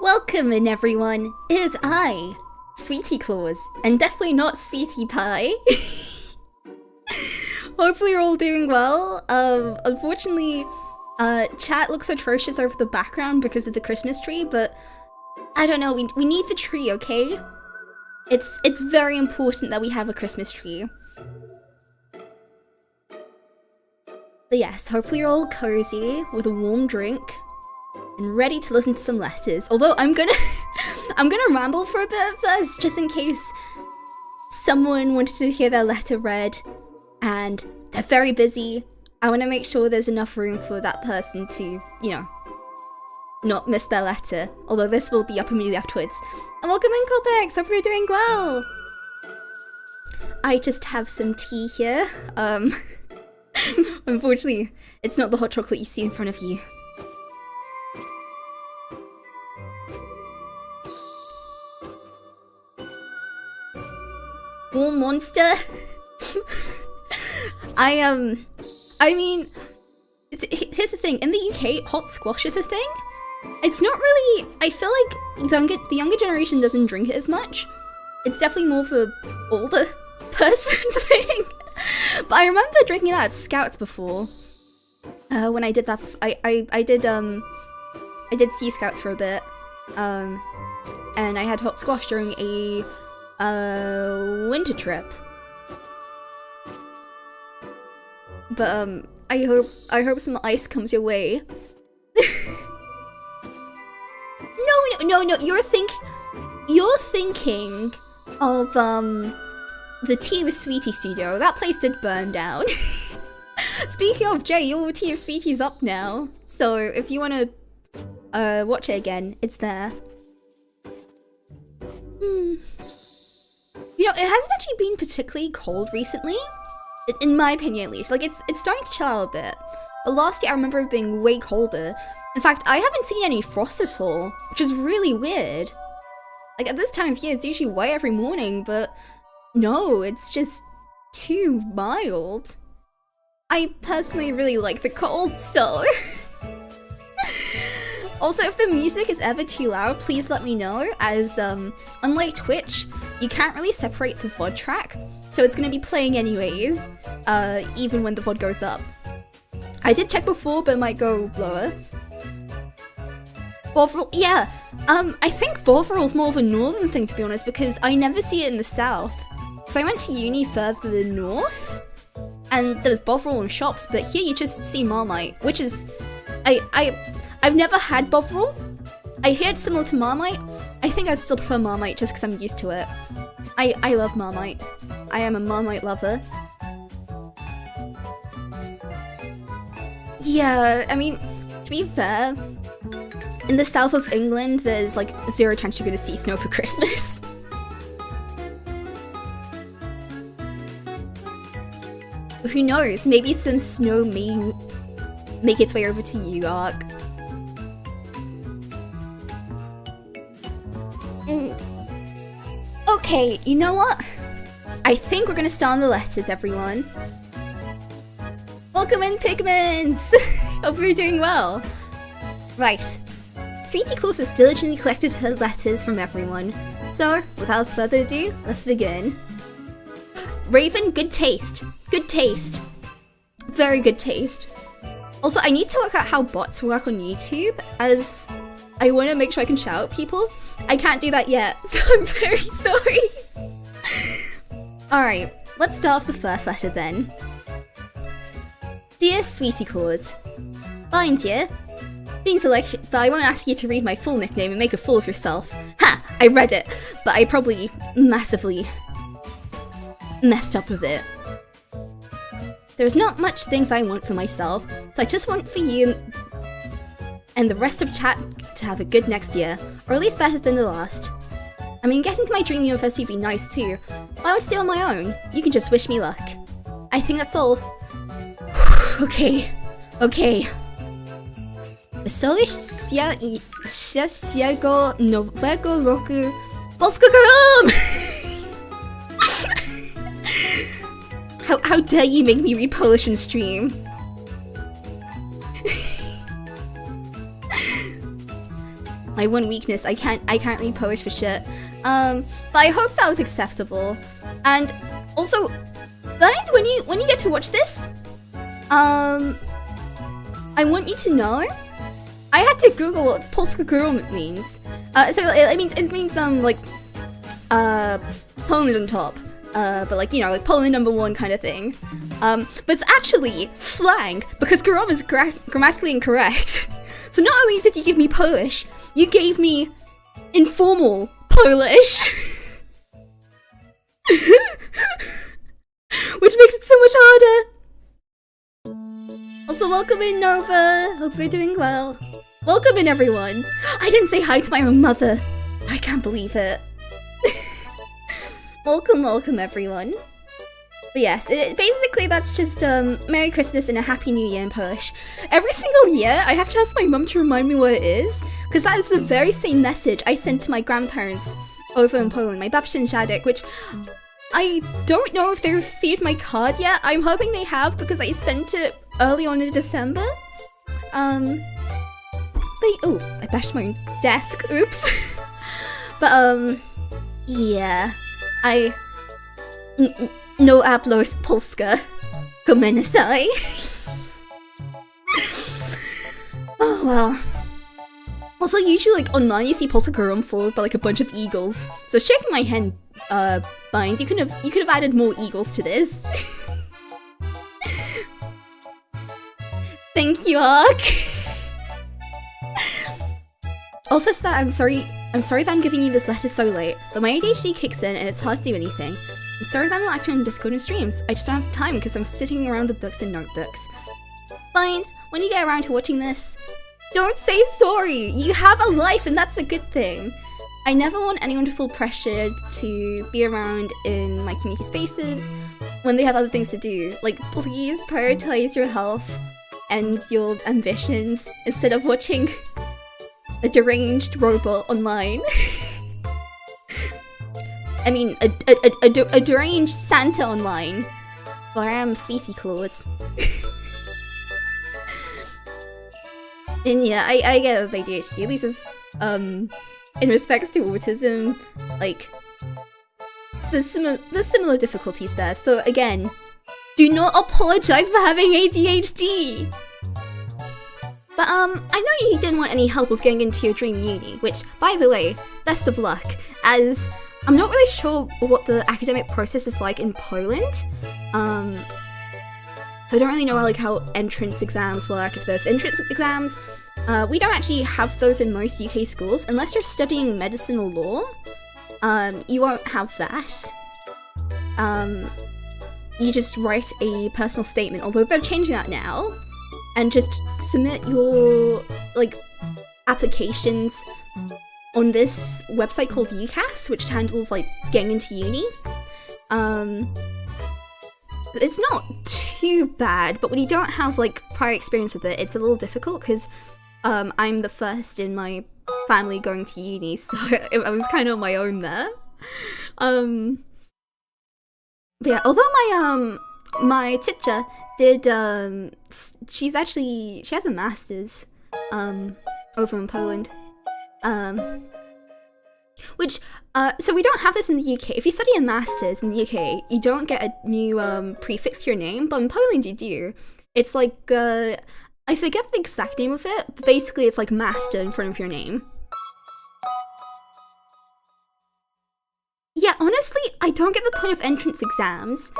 Welcome in everyone, it is I, SWEET T Claus, and definitely not Sweetie Pie. Hopefully you're all doing well. Unfortunately, chat looks atrocious over the background because of the Christmas tree, but I don't know, we need the tree, okay? It's very important that we have a Christmas tree. But yes, hopefully you're all cozy with a warm drink and ready to listen to some letters. Although I'm gonna ramble for a bit at first, just in case someone wanted to hear their letter read and they're very busy. I want to make sure there's enough room for that person to, you know, not miss their letter. Although this will be up immediately afterwards. And welcome in, Colpex! Hope you're doing well! I just have some tea here. Unfortunately, it's not the hot chocolate you see in front of you. Warm monster? I mean, here's the thing, in the UK, hot squash is a thing. It's not really, I feel like the younger generation doesn't drink it as much. It's definitely more for older person thing. But I remember drinking it at Scouts before. When I did that, I did Sea Scouts for a bit. And I had hot squash during a winter trip. But I hope some ice comes your way. No, you're thinking of the Tea with Sweetie studio. That place did burn down. Speaking of Jay, your Tea with Sweetie's up now. So if you wanna watch it again, it's there. You know, it hasn't actually been particularly cold recently. In my opinion, at least. Like, it's starting to chill out a bit. But last year, I remember it being way colder. In fact, I haven't seen any frost at all, which is really weird. Like, at this time of year, it's usually white every morning, but no, it's just too mild. I personally really like the cold, so... Also, if the music is ever too loud, please let me know, as, unlike Twitch, you can't really separate the VOD track, so it's gonna be playing anyways, even when the VOD goes up. I did check before, but it might go lower. Bovril, yeah, I think Bovril is more of a northern thing, to be honest, because I never see it in the south. So I went to uni further north, and there was Bovril in shops, but here you just see Marmite, which is, I've never had Bovril. I hear it's similar to Marmite. I think I'd still prefer Marmite just because I'm used to it. I love Marmite. I am a Marmite lover. Yeah, I mean, to be fair, in the south of England, there's like 0 chance you're gonna see snow for Christmas. Who knows? Maybe some snow may make its way over to New York. Okay, you know what? I think we're gonna start on the letters, everyone. Welcome in, Pigments! Hope you're doing well. Right. Sweet T Claus has diligently collected her letters from everyone. So, without further ado, let's begin. Raven, good taste. Good taste. Very good taste. Also, I need to work out how bots work on YouTube, as I want to make sure I can shout at people. I can't do that yet, so I'm very sorry. Alright, let's start off the first letter then. Dear Sweet T Claus, fine dear. Being selected, but I won't ask you to read my full nickname and make a fool of yourself. Ha! I read it, but I probably massively messed up with it. There's not much things I want for myself, so I just want for you and the rest of chat to have a good next year, or at least better than the last. I mean, getting to my dream university would be nice too, but I would stay on my own. You can just wish me luck. I think that's all. Okay. Wesołych Szczęśliwego Nowego Roku Polskiego! How dare you make me read Polish in stream? my one weakness. I can't read Polish for shit. But I hope that was acceptable. And also, Blind, when you get to watch this, I want you to know, I had to Google what Polska girl means. So it means like Poland on top. But like, you know, like Poland #1 kind of thing. But it's actually slang because Grom is grammatically incorrect. So not only did you give me Polish, you gave me informal Polish. Which makes it so much harder. Also, welcome in, Nova. Hope you're doing well. Welcome in, everyone. I didn't say hi to my own mother. I can't believe it. Welcome, everyone. But yes, basically that's just Merry Christmas and a Happy New Year in Polish. Every single year, I have to ask my mum to remind me what it is, because that is the very same message I sent to my grandparents over in Poland, my babcia and dziadek, which I don't know if they received my card yet. I'm hoping they have, because I sent it early on in December. Oh, I bashed my own desk. Oops. But yeah, no hablo Polska. Gomenasai. Oh well. Also, usually like online you see Polska girl followed by like a bunch of eagles. So shaking my head, Bind, you could have added more eagles to this. Thank you, Ark. Also, Stat, I'm sorry that I'm giving you this letter so late, but my ADHD kicks in and it's hard to do anything. I'm sorry that I'm not active on Discord and streams. I just don't have the time because I'm sitting around the books and notebooks. Fine, when you get around to watching this, don't say sorry! You have a life and that's a good thing. I never want anyone to feel pressured to be around in my community spaces when they have other things to do. Like, please prioritize your health and your ambitions instead of watching a deranged robot online. I mean, a deranged Santa online. But I am SWEET T Claus. And yeah, I get with ADHD, at least with, in respects to autism, like, there's similar difficulties there. So again, do not apologize for having ADHD! But I know you didn't want any help with getting into your dream uni, which, by the way, best of luck, as I'm not really sure what the academic process is like in Poland. So I don't really know how entrance exams work, if there's entrance exams. We don't actually have those in most UK schools, unless you're studying medicine or law. You won't have that. You just write a personal statement, although they're changing that now. And just submit your, applications on this website called UCAS, which handles, getting into uni. It's not too bad, but when you don't have, prior experience with it, it's a little difficult, because I'm the first in my family going to uni, so I was kind of on my own there. But yeah, although my teacher did, she has a master's, over in Poland, which, so we don't have this in the UK. If you study a master's in the UK, you don't get a new, prefix to your name, but in Poland you do. It's I forget the exact name of it, but basically it's master in front of your name. Yeah, honestly, I don't get the point of entrance exams.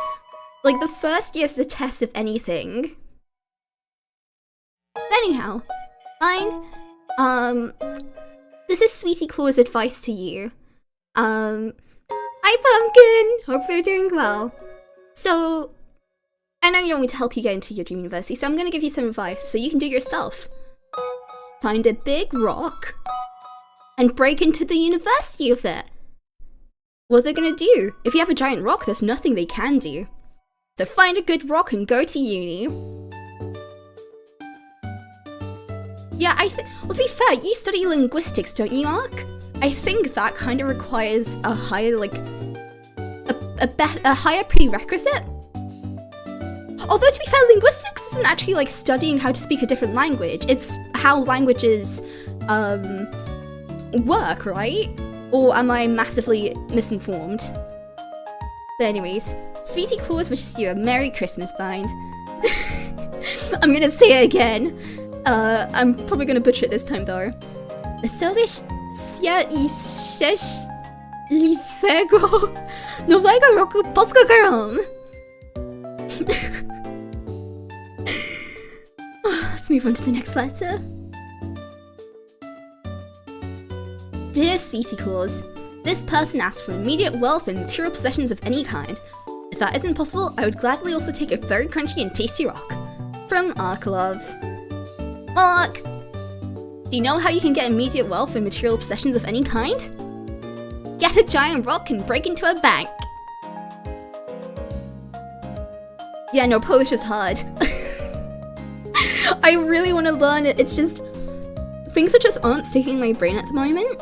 The first year's the test of anything. Anyhow, this is SWEET T Claus' advice to you. Hi Pumpkin! Hope you're doing well. So, I know you want me to help you get into your dream university, so I'm gonna give you some advice so you can do it yourself. Find a big rock and break into the university with it. What they're gonna do? If you have a giant rock, there's nothing they can do. So find a good rock and go to uni. Yeah, well, to be fair, you study linguistics, don't you, Ark? I think that kind of requires a higher, a higher prerequisite. Although, to be fair, linguistics isn't actually, studying how to speak a different language. It's how languages, work, right? Or am I massively misinformed? But anyways, Sweet T Claus wishes you a Merry Christmas, Bind. I'm gonna say it again. I'm probably gonna butcher it this time though. Wesołych świąt I szczęśliwego nowego roku Polskiego. Let's move on to the next letter. Dear Sweet T Claus, this person asks for immediate wealth and material possessions of any kind. If that isn't possible, I would gladly also take a very crunchy and tasty rock. From Arklov. Mark! Do you know how you can get immediate wealth and material possessions of any kind? Get a giant rock and break into a bank. Yeah, no, Polish is hard. I really want to learn it, it's just... things that just aren't sticking in my brain at the moment.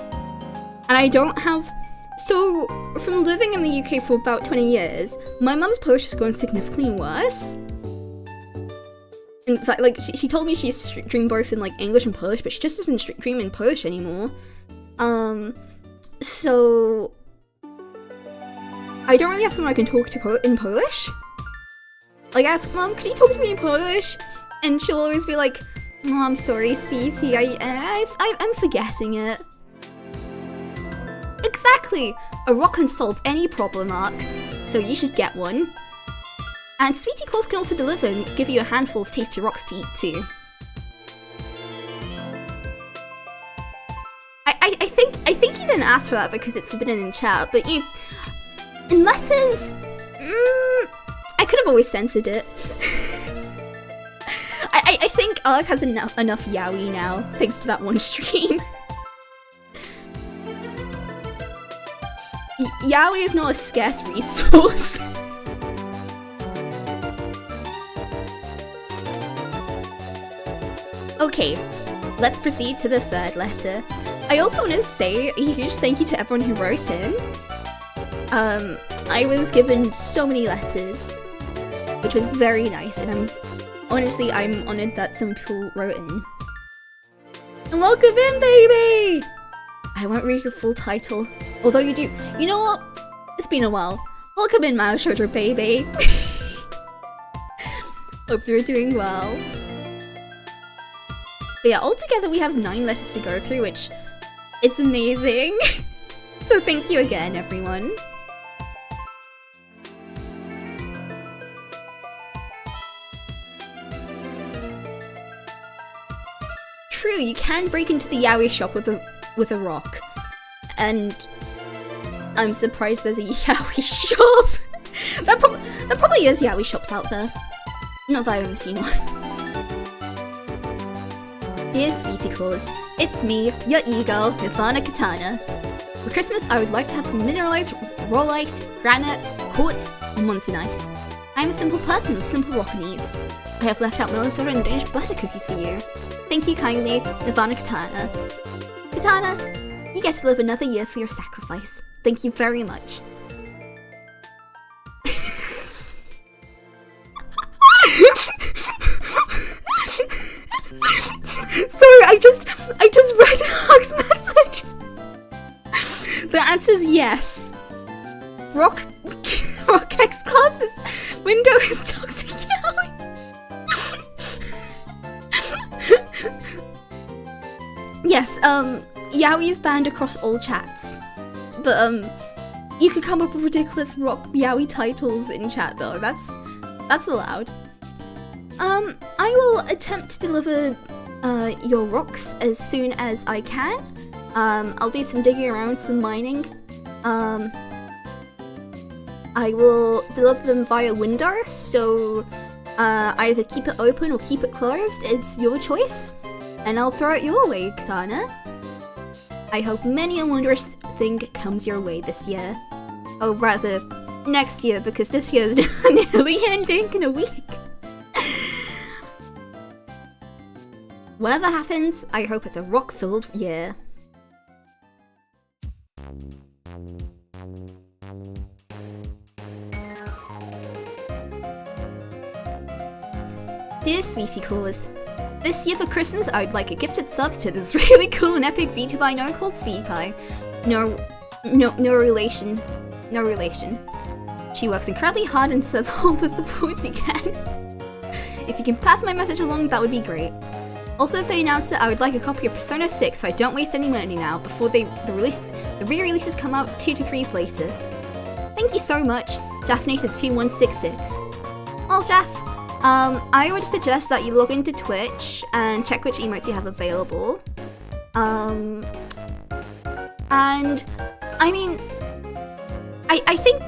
And I don't have... So, from living in the UK for about 20 years, my mum's Polish has gone significantly worse. In fact, like, she told me she used to stream both in, like, English and Polish, but she just doesn't stream in Polish anymore. So... I don't really have someone I can talk to in Polish. Like, I ask Mom, could you talk to me in Polish? And she'll always be like, oh, I'm sorry, sweetie, I'm forgetting it. Exactly! A rock can solve any problem, Mark. So you should get one. And Sweet T Claus can also deliver and give you a handful of tasty rocks to eat too. I think you didn't ask for that because it's forbidden in chat, but you... in letters... I could have always censored it. I think Ark has enough yaoi now, thanks to that one stream. Yaoi is not a scarce resource. Okay, let's proceed to the third letter. I also want to say a huge thank you to everyone who wrote in. I was given so many letters, which was very nice, and I'm honored that some people wrote in. And welcome in, baby! I won't read your full title, although you do. You know what? It's been a while. Welcome in, my shoulder baby. Hope you're doing well. But yeah, altogether we have 9 letters to go through, which it's amazing. So thank you again, everyone. True, you can break into the yaoi shop with a rock, and I'm surprised there's a yaoi shop. There probably is yaoi shops out there. Not that I've ever seen one. Dear Sweet T Claus, it's me, your e-girl, Nirvana Katana. For Christmas, I would like to have some mineralized rollite, granite, quartz, and monzonite. I'm a simple person with simple rock needs. I have left out melon soda and Danish butter cookies for you. Thank you kindly, Nirvana Katana. Katana, you get to live another year for your sacrifice. Thank you very much. Sorry, I just read Hug's message. The answer's yes. Rock X Claus's window is toxic yaoi. Yes, yaoi is banned across all chats. But you could come up with ridiculous rock yaoi titles in chat though. That's allowed. I will attempt to deliver your rocks as soon as I can. I'll do some digging around, some mining. I will deliver them via Windar, so either keep it open or keep it closed. It's your choice. And I'll throw it your way, Katana. I hope many a wondrous thing comes your way this year. Oh, rather, next year, because this year is nearly ending in a week. Whatever happens, I hope it's a rock-filled year. Dear Sweet T Claus, This year for Christmas, I would like a gifted sub to this really cool and epic VTuber I know called Sweetie Pie. No relation. No relation. She works incredibly hard and serves all the support she can. If you can pass my message along, that would be great. Also, if they announce it, I would like a copy of Persona 6 so I don't waste any money now before the re-releases come out 2 to 3 years later. Thank you so much, Jaffinator2166. Oh, Jaff, I would suggest that you log into Twitch and check which emotes you have available. And I mean, I think,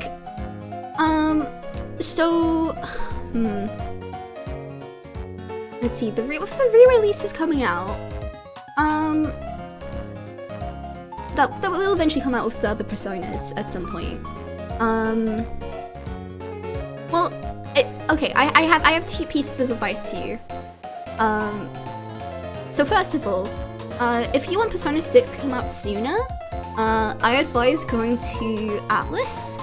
let's see, with the re-release is coming out, that will eventually come out with the other personas at some point. Well, okay, I have 2 pieces of advice to you. So first of all, if you want Persona 6 to come out sooner, I advise going to Atlas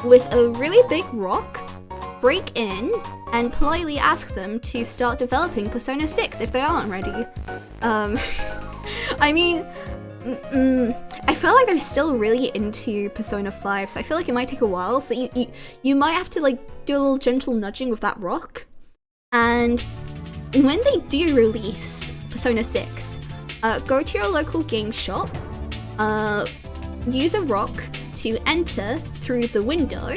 with a really big rock, break in, and politely ask them to start developing Persona 6 if they aren't ready. I mean, I feel like they're still really into Persona 5, so I feel like it might take a while, so you might have to like do a little gentle nudging with that rock. And when they do release Persona 6, go to your local game shop, use a rock to enter through the window,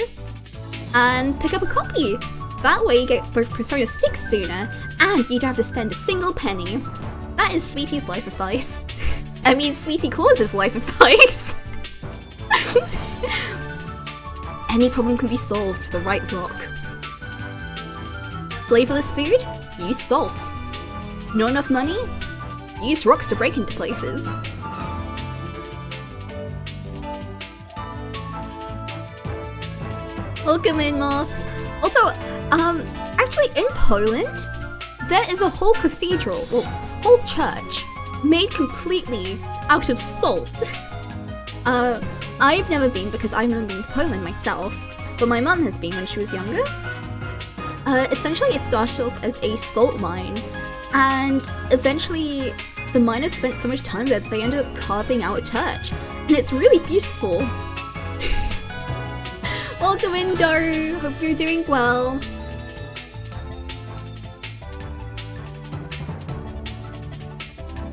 and pick up a copy. That way you get both Persona 6 sooner, and you don't have to spend a single penny. That is Sweetie's life advice. I mean, Sweetie Claus' life advice. Any problem can be solved with the right rock. Flavorless food? Use salt. Not enough money? Use rocks to break into places. Welcome in, Moth. Also, actually in Poland, there is a whole cathedral, well, whole church, made completely out of salt. I've never been because I've never been to Poland myself, but my mum has been when she was younger. Essentially it started off as a salt mine, and eventually the miners spent so much time there that they ended up carving out a church, and it's really beautiful. Welcome in, Daru, hope you're doing well.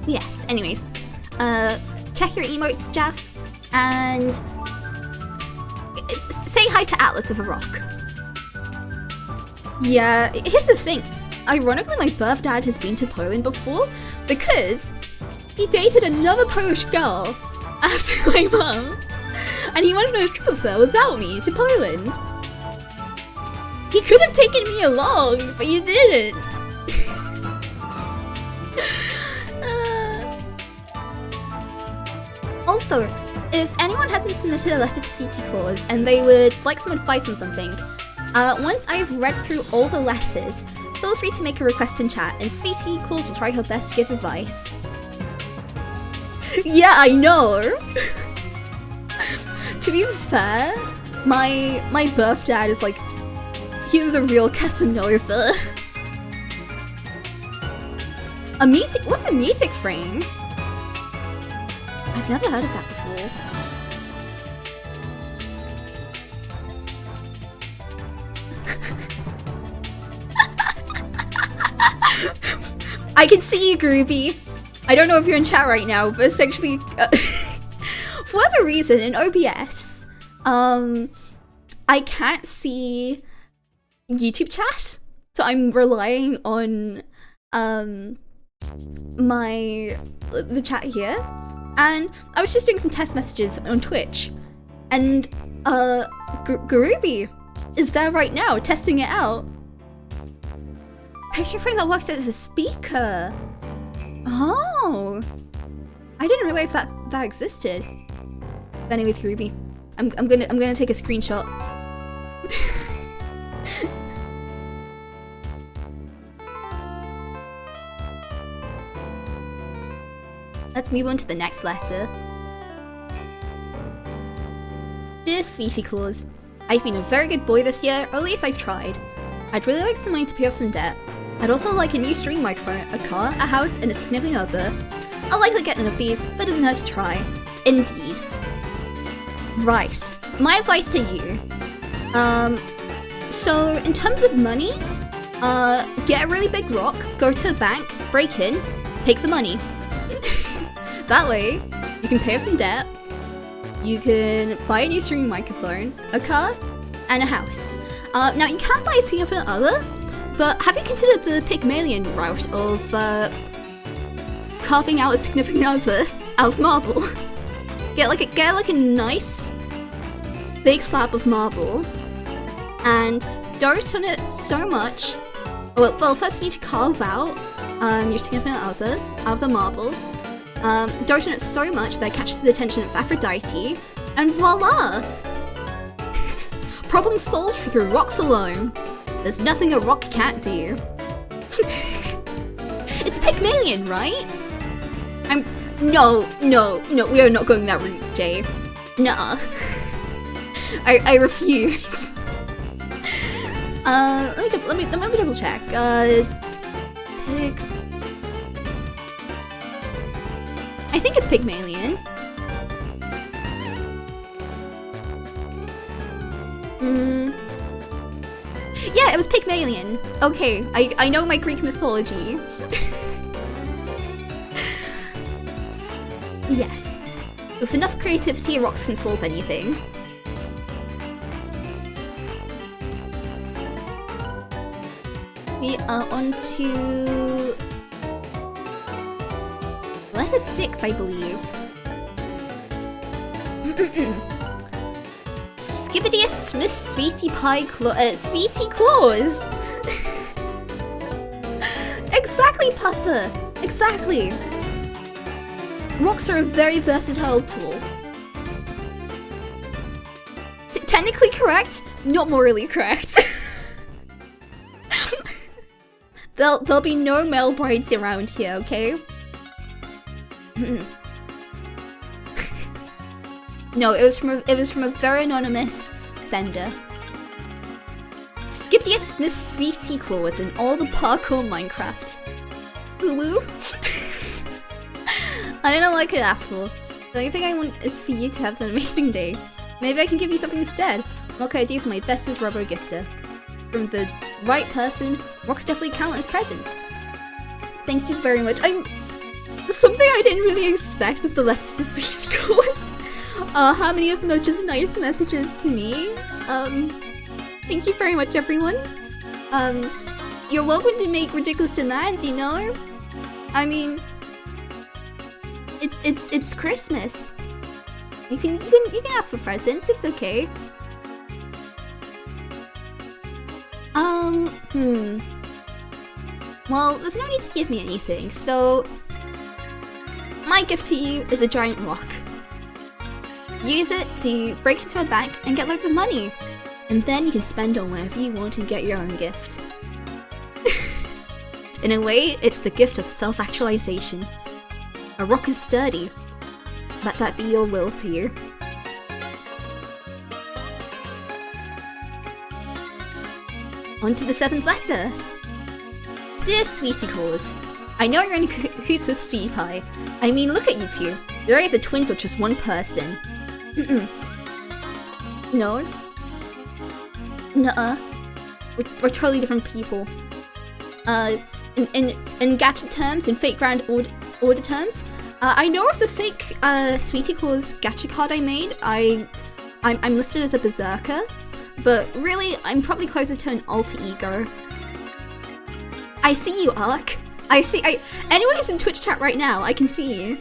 Yes, anyways, check your emotes, Jeff, and say hi to Atlas with a rock. Yeah, here's the thing. Ironically, my birth dad has been to Poland before because he dated another Polish girl after my mum, and he went on a trip with her without me to Poland. He could have taken me along, but he didn't. Also, if anyone hasn't submitted a letter to Sweetie Claus and they would like some advice on something, once I've read through all the letters, feel free to make a request in chat and Sweetie Claus will try her best to give advice. Yeah, I know! To be fair, my birth dad is like, he was a real Casanova. What's a music frame? I've never heard of that before. I can see you, Groovy. I don't know if you're in chat right now, but essentially, for whatever reason, in OBS, I can't see YouTube chat, so I'm relying on the chat here. And I was just doing some test messages on Twitch, and Garubi is there right now testing it out. Picture frame that works as a speaker. Oh, I didn't realize that existed. But anyways, Garubi, I'm gonna take a screenshot. Let's move on to the next letter. Dear Sweetie Claus, I've been a very good boy this year, or at least I've tried. I'd really like some money to pay off some debt. I'd also like a new stream microphone, a car, a house, and a significant other. I'll likely get none of these, but it doesn't hurt to try. Indeed. Right. My advice to you. So in terms of money, get a really big rock, go to the bank, break in, take the money. That way, you can pay off some debt, you can buy a new streaming microphone, a car, and a house. Now you can buy a significant other, but have you considered the Pygmalion route of carving out a significant other out of marble? Get like a nice big slab of marble and dirt on it so much. Well, first you need to carve out your significant other out of the marble. Dirt on it so much that it catches the attention of Aphrodite, and voila! Problem solved through rocks alone. There's nothing a rock can't do. It's Pygmalion, right? No, we are not going that route, Jay. Nuh-uh. I refuse. Let me double check. Pig. I think it's Pygmalion. Yeah, it was Pygmalion. Okay, I know my Greek mythology. Yes. With enough creativity, rocks can solve anything. We are on to letter 6, I believe. Skibbity Miss Sweetie Pie Sweetie Claus! Exactly, Puffer! Exactly! Rocks are a very versatile tool. Technically correct, not morally correct. There'll be no male brides around here, okay? No, it was from a very anonymous sender. Skippiest Miss Sweetie Claus and all the parkour Minecraft. Woo woo. I don't know what I could ask for. The only thing I want is for you to have an amazing day. Maybe I can give you something instead. What can I do for my bestest rubber gifter? From the right person, rocks definitely count as presents. Thank you very much. Something I didn't really expect with the letters to Sweetie Claus. How many of them are just nice messages to me? Thank you very much, everyone. You're welcome to make ridiculous demands, you know? I mean, it's Christmas. You can ask for presents, it's okay. Well, there's no need to give me anything, so my gift to you is a giant rock. Use it to break into a bank and get loads of money. And then you can spend on whatever you want and get your own gift. In a way, it's the gift of self-actualization. A rock is sturdy. Let that be your will to you. On to the 7th letter. Dear Sweetie Claus, I know you're in cahoots with Sweetie Pie. I mean, look at you two. You're either twins or just one person. No. Nuh-uh. We're totally different people. In gadget terms, in fake grand order terms, I know of the fake Sweetie Claus gacha card I made. I'm listed as a berserker, but really, I'm probably closer to an alter ego. I see you, Ark. Anyone who's in Twitch chat right now, I can see you.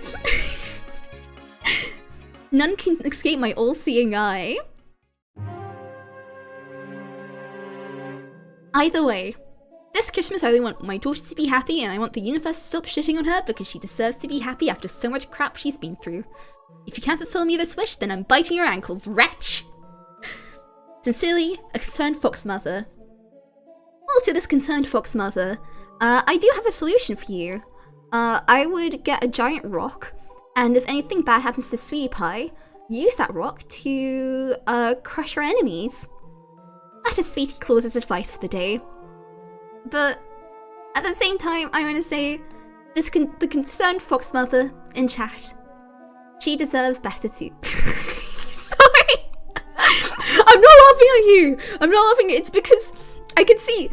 None can escape my all-seeing eye. Either way, this Christmas I really want my daughter to be happy, and I want the universe to stop shitting on her because she deserves to be happy after so much crap she's been through. If you can't fulfill me this wish, then I'm biting your ankles, wretch! Sincerely, a concerned fox mother. Well, to this concerned fox mother, I do have a solution for you. I would get a giant rock, and if anything bad happens to Sweetie Pie, use that rock to crush her enemies. That is Sweetie Claus's advice for the day. But at the same time, I want to say the concerned fox mother in chat, she deserves better too. Sorry, I'm not laughing at you. I'm not laughing. It's because I can see,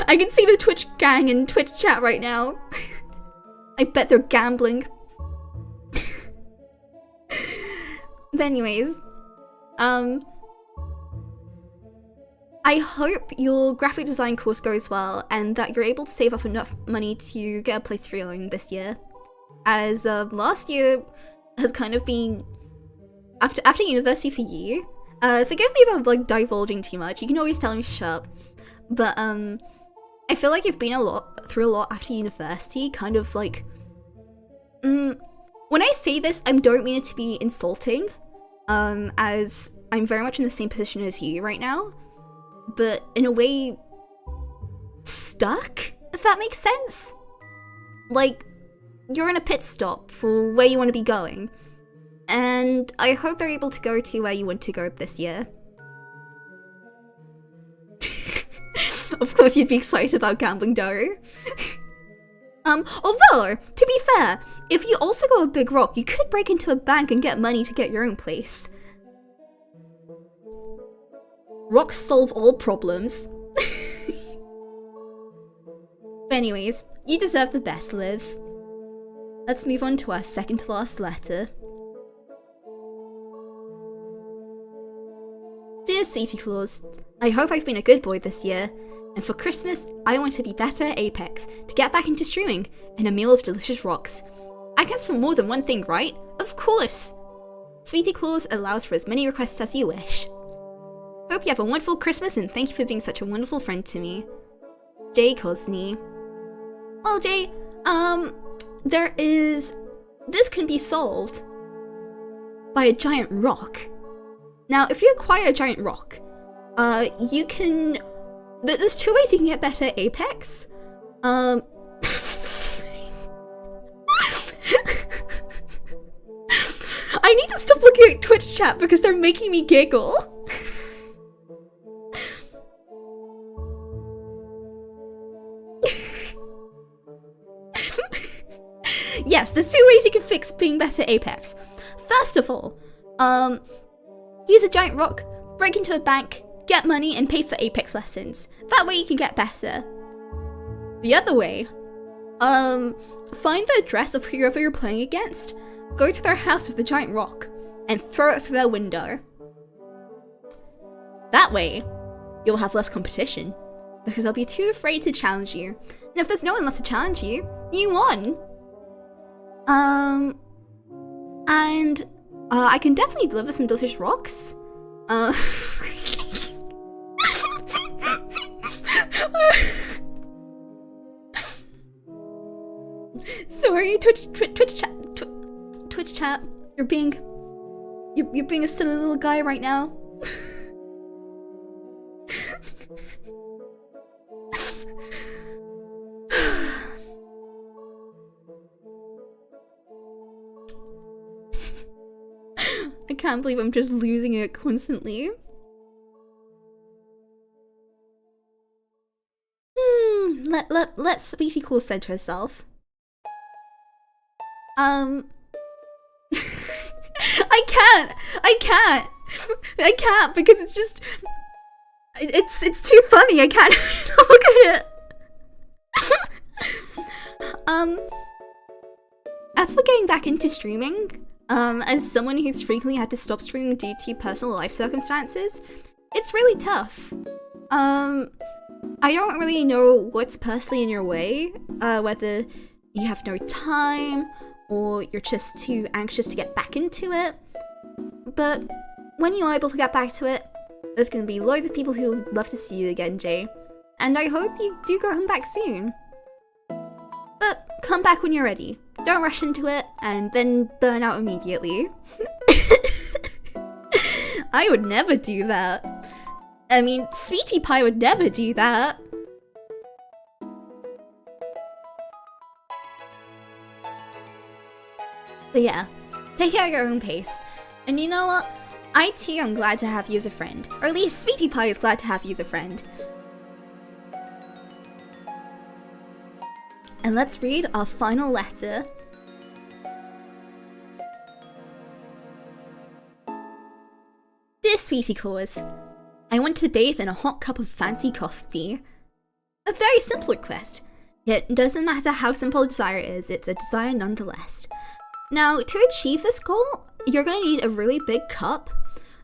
I can see the Twitch gang in Twitch chat right now. I bet they're gambling. But anyways, I hope your graphic design course goes well and that you're able to save up enough money to get a place of your own this year. As last year has kind of been after university for you. Forgive me if I'm like divulging too much. You can always tell me to shut up. But I feel like you've been through a lot after university. Kind of like, when I say this, I don't mean it to be insulting. As I'm very much in the same position as you right now. But in a way, stuck, if that makes sense. Like, you're in a pit stop for where you want to be going. And I hope they're able to go to where you want to go this year. Of course you'd be excited about gambling, Daru. Although, to be fair, if you also got a big rock, you could break into a bank and get money to get your own place. Rocks solve all problems. But anyways, you deserve the best, Liv. Let's move on to our second to last letter. Dear SWEET T Claus, I hope I've been a good boy this year, and for Christmas, I want to be better at Apex, to get back into streaming, and a meal of delicious rocks. I guess for more than one thing, right? Of course! SWEET T Claus allows for as many requests as you wish. Hope you have a wonderful Christmas and thank you for being such a wonderful friend to me. Jay Cosney. Well, Jay, this can be solved by a giant rock. Now, if you acquire a giant rock, you can, there's two ways you can get better at Apex. I need to stop looking at Twitch chat because they're making me giggle. Yes, there's two ways you can fix being better at Apex. First of all, use a giant rock, break into a bank, get money, and pay for Apex lessons. That way you can get better. The other way, find the address of whoever you're playing against, go to their house with the giant rock, and throw it through their window. That way, you'll have less competition, because they'll be too afraid to challenge you. And if there's no one left to challenge you, you won! I can definitely deliver some delicious rocks. Sorry, Twitch chat. You're being a silly little guy right now. I can't believe I'm just losing it constantly. Let SWEET T Claus center herself. I can't because it's just it's too funny. I can't look at it. As for getting back into streaming, as someone who's frequently had to stop streaming due to personal life circumstances, it's really tough. I don't really know what's personally in your way, whether you have no time or you're just too anxious to get back into it. But when you are able to get back to it, there's going to be loads of people who would love to see you again, Jay. And I hope you do come back soon. But come back when you're ready. Don't rush into it and then burn out immediately. I would never do that. I mean, Sweetie Pie would never do that. But yeah, take it at your own pace. And you know what? I too am glad to have you as a friend. Or at least Sweetie Pie is glad to have you as a friend. And let's read our final letter. Dear Sweetie Claus, I want to bathe in a hot cup of fancy coffee. A very simple request, yet it doesn't matter how simple a desire is, it's a desire nonetheless. Now, to achieve this goal, you're gonna need a really big cup.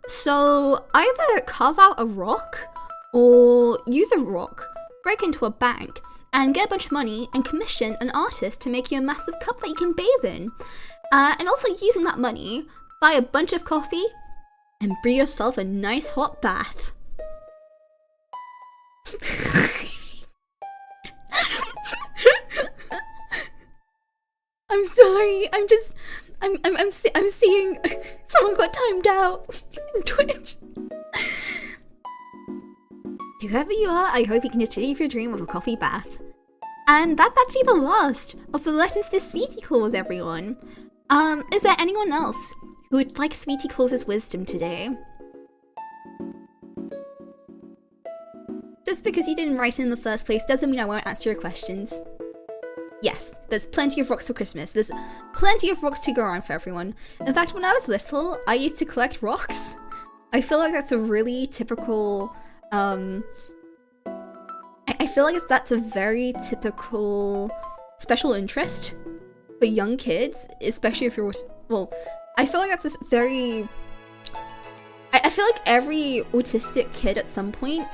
So either carve out a rock, or use a rock, break into a bank, and get a bunch of money and commission an artist to make you a massive cup that you can bathe in. And also using that money, buy a bunch of coffee, and brew yourself a nice hot bath. I'm sorry, I'm seeing someone got timed out in Twitch. Whoever you are, I hope you can achieve your dream of a coffee bath. And that's actually the last of the letters to Sweetie Claus, everyone. Is there anyone else who would like Sweetie Claus's wisdom today? Just because you didn't write it in the first place doesn't mean I won't answer your questions. Yes, there's plenty of rocks for Christmas. There's plenty of rocks to go around for everyone. In fact, when I was little, I used to collect rocks. I feel like that's a really typical, I feel like that's a very typical special interest for young kids, especially if you're, well, I feel like that's this very, I feel like every autistic kid at some point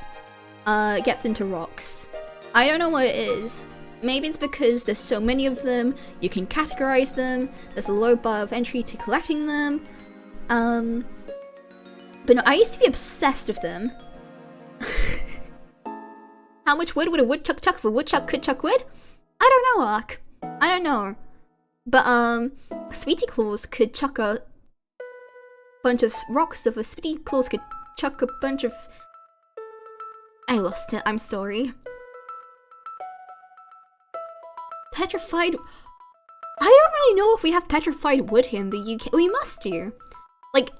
gets into rocks. I don't know what it is. Maybe it's because there's so many of them, you can categorize them, there's a low bar of entry to collecting them. But no, I used to be obsessed with them. How much wood would a woodchuck chuck if a woodchuck could chuck wood? I don't know, Ark. I don't know. But, Sweetie Claus could chuck a bunch of rocks if a Sweetie Claus could chuck a bunch of... I lost it, I'm sorry. Petrified... I don't really know if we have petrified wood here in the UK. We must do. Like,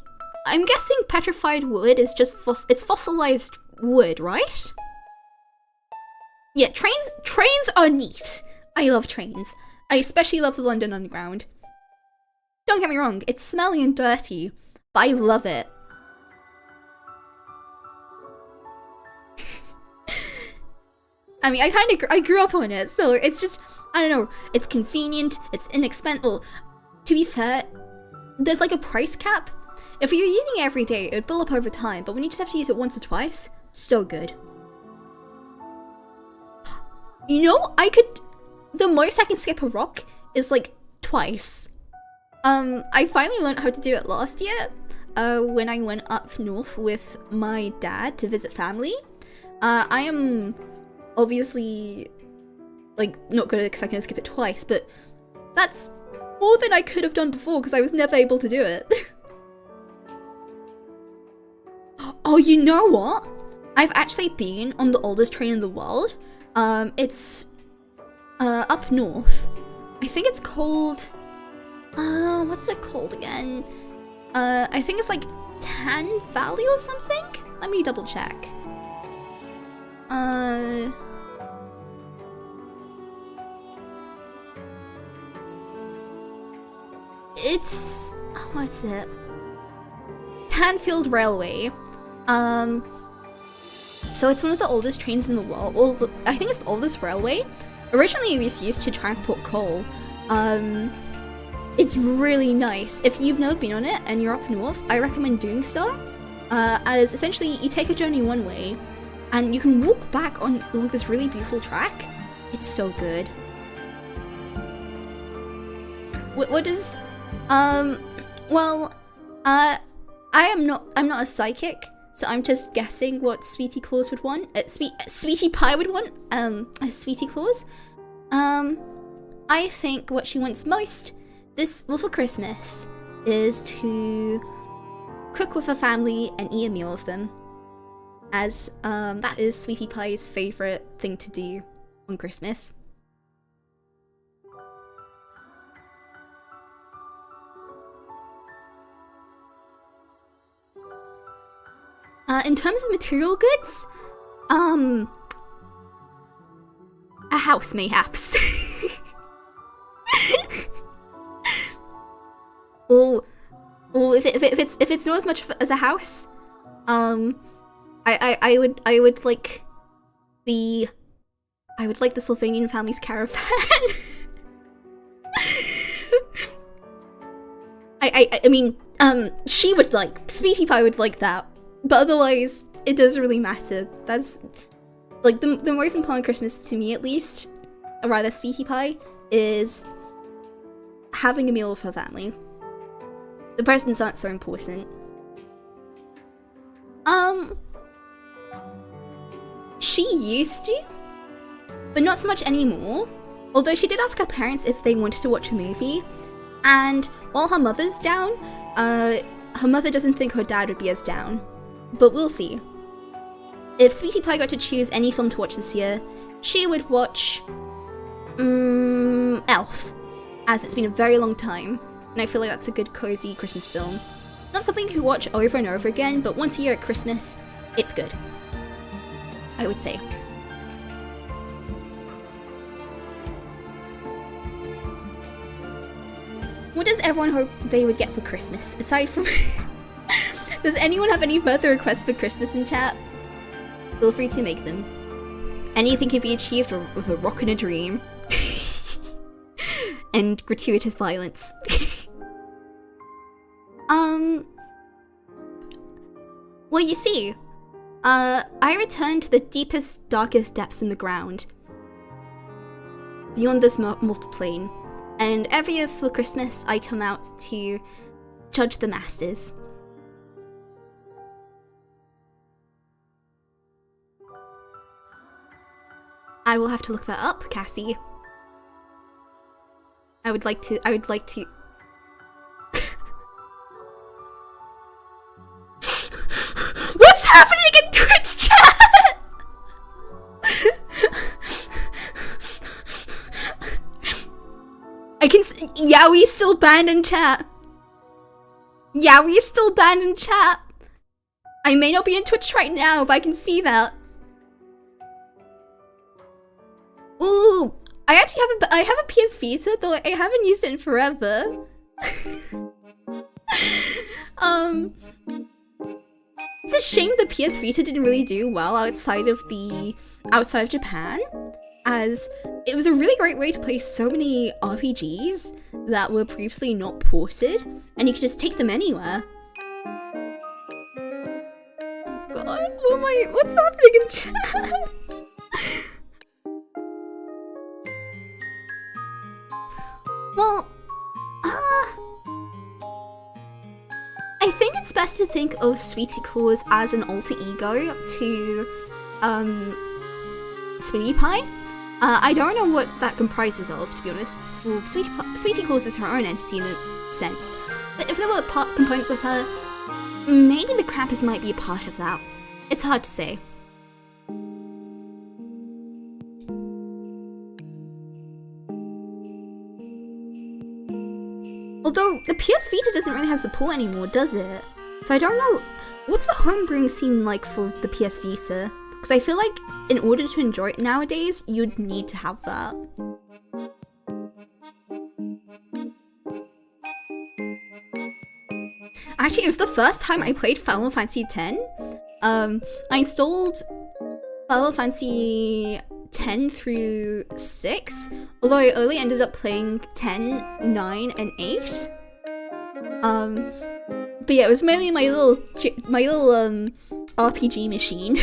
I'm guessing petrified wood is just it's fossilized wood, right? Yeah, trains are neat. I love trains. I especially love the London Underground. Don't get me wrong, it's smelly and dirty, but I love it. I mean, I grew up on it, so it's just, I don't know, it's convenient, it's inexpensive. Well, to be fair, there's like a price cap. If you're using it every day, it would build up over time, but when you just have to use it once or twice, so good. You know, the most I can skip a rock is like twice. I finally learned how to do it last year, when I went up north with my dad to visit family. I am obviously, like, not good at it because I can skip it twice, but that's more than I could have done before because I was never able to do it. Oh, you know what? I've actually been on the oldest train in the world. It's up north. I think it's called, what's it called again? I think it's like Tan Valley or something? Let me double check. It's, what's it? Tanfield Railway. So it's one of the oldest trains in the world. Well, I think it's the oldest railway. Originally it was used to transport coal. It's really nice. If you've never been on it and you're up north, I recommend doing so. As essentially you take a journey one way and you can walk back on along this really beautiful track. It's so good. What is, well, I'm not a psychic, so I'm just guessing what Sweetie Claus would want. Sweetie Pie would want. A Sweetie Claus. I think what she wants most for Christmas is to cook with her family and eat a meal with them, as that is Sweetie Pie's favorite thing to do on Christmas. In terms of material goods, a house mayhaps. Or if it's not as much as a house, I would like the Sylvanian family's caravan. I mean, she would like, Sweetie Pie would like that, but otherwise, it doesn't really matter. That's, like, the most important Christmas to me, at least, or rather Sweetie Pie, is having a meal with her family. The presents aren't so important. She used to, but not so much anymore. Although she did ask her parents if they wanted to watch a movie, and while her mother's down, her mother doesn't think her dad would be as down. But we'll see. If Sweetie Pie got to choose any film to watch this year, she would watch Elf, as it's been a very long time, and I feel like that's a good cozy Christmas film. Not something you can watch over and over again, but once a year at Christmas, it's good, I would say. What does everyone hope they would get for Christmas, aside from... Does anyone have any further requests for Christmas in chat? Feel free to make them. Anything can be achieved with a rock and a dream. And gratuitous violence. Well, you see, I returned to the deepest, darkest depths in the ground. Beyond this mortal plane. And every year for Christmas, I come out to judge the masses. I will have to look that up, Cassie. I would like to... What's happening in Twitch chat? I can... Yowie's still banned in chat. Yowie's still banned in chat. I may not be in Twitch right now, but I can see that. Ooh, I actually have a PS Vita, though I haven't used it in forever. It's a shame the PS Vita didn't really do well outside of Japan, as it was a really great way to play so many RPGs that were previously not ported, and you could just take them anywhere. God, what's happening in chat? Well, I think it's best to think of SWEET T Claus as an alter ego to Sweetie Pie. I don't know what that comprises of, to be honest. For SWEET T Claus is her own entity in a sense. But if there were components of her, maybe the Krampus might be a part of that. It's hard to say. Although, the PS Vita doesn't really have support anymore, does it? So I don't know, what's the homebrewing scene like for the PS Vita? Because I feel like in order to enjoy it nowadays, you'd need to have that. Actually, it was the first time I played Final Fantasy X. I installed Final Fantasy 10 through 6, although I only ended up playing 10, 9, and 8. But yeah, it was mainly my little RPG machine.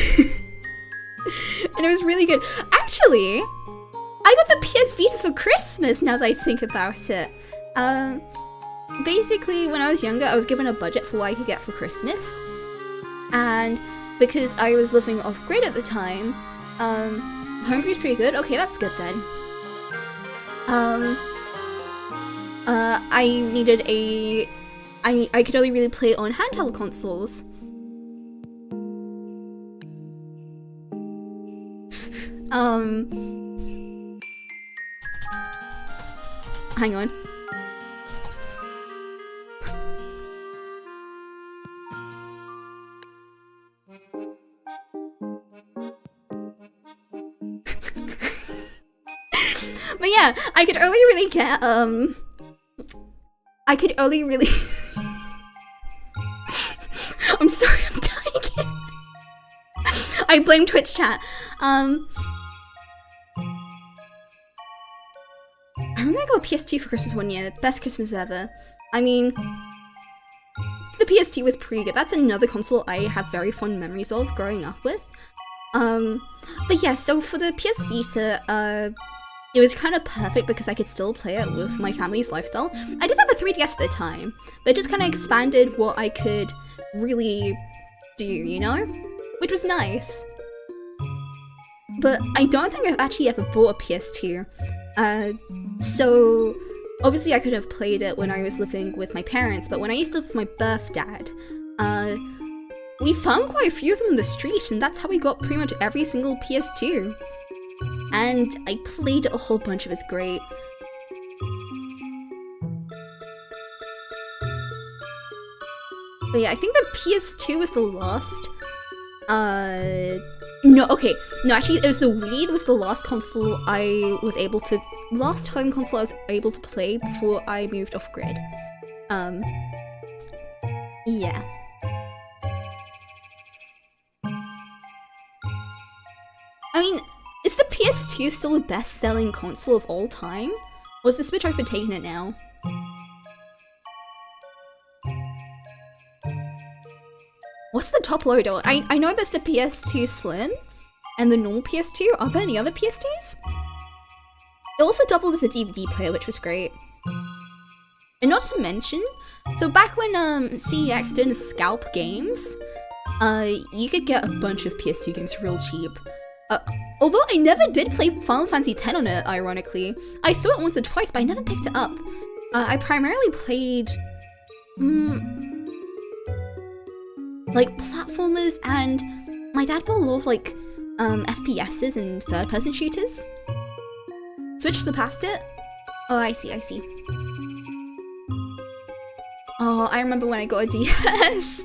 And it was really good. Actually, I got the PS Vita for Christmas now that I think about it. Basically, when I was younger, I was given a budget for what I could get for Christmas. And because I was living off-grid at the time, Homebrew's pretty good. Okay, that's good then. I needed I could only really play on handheld consoles. Hang on. But yeah, I could only really get I could only really... I'm sorry, I'm dying again. I blame Twitch chat. I remember I got a PS2 for Christmas one year. Best Christmas ever. I mean, the PS2 was pretty good. That's another console I have very fond memories of growing up with. But yeah, so for the PS Vita, it was kind of perfect because I could still play it with my family's lifestyle. I did have a 3DS at the time, but it just kind of expanded what I could really do, you know? Which was nice. But I don't think I've actually ever bought a PS2. So obviously I could have played it when I was living with my parents, but when I used to live with my birth dad, we found quite a few of them on the street, and that's how we got pretty much every single PS2. And I played it a whole bunch, it was great. But yeah, I think the PS2 was the last, no, actually, it was the Wii that was the last console I was able to, last home console I was able to play before I moved off grid. Yeah. I mean, is the PS2 still the best-selling console of all time? Or has the Switch overtaken it now? What's the top loader? I know there's the PS2 Slim and the normal PS2. Are there any other PS2s? It also doubled as a DVD player, which was great. And not to mention, so back when CEX did scalp games, you could get a bunch of PS2 games real cheap. Although I never did play Final Fantasy X on it, ironically. I saw it once or twice, but I never picked it up. I primarily played... like platformers, and my dad bought a lot of like FPSs and third-person shooters. Switch surpassed it? Oh, I see. Oh, I remember when I got a DS.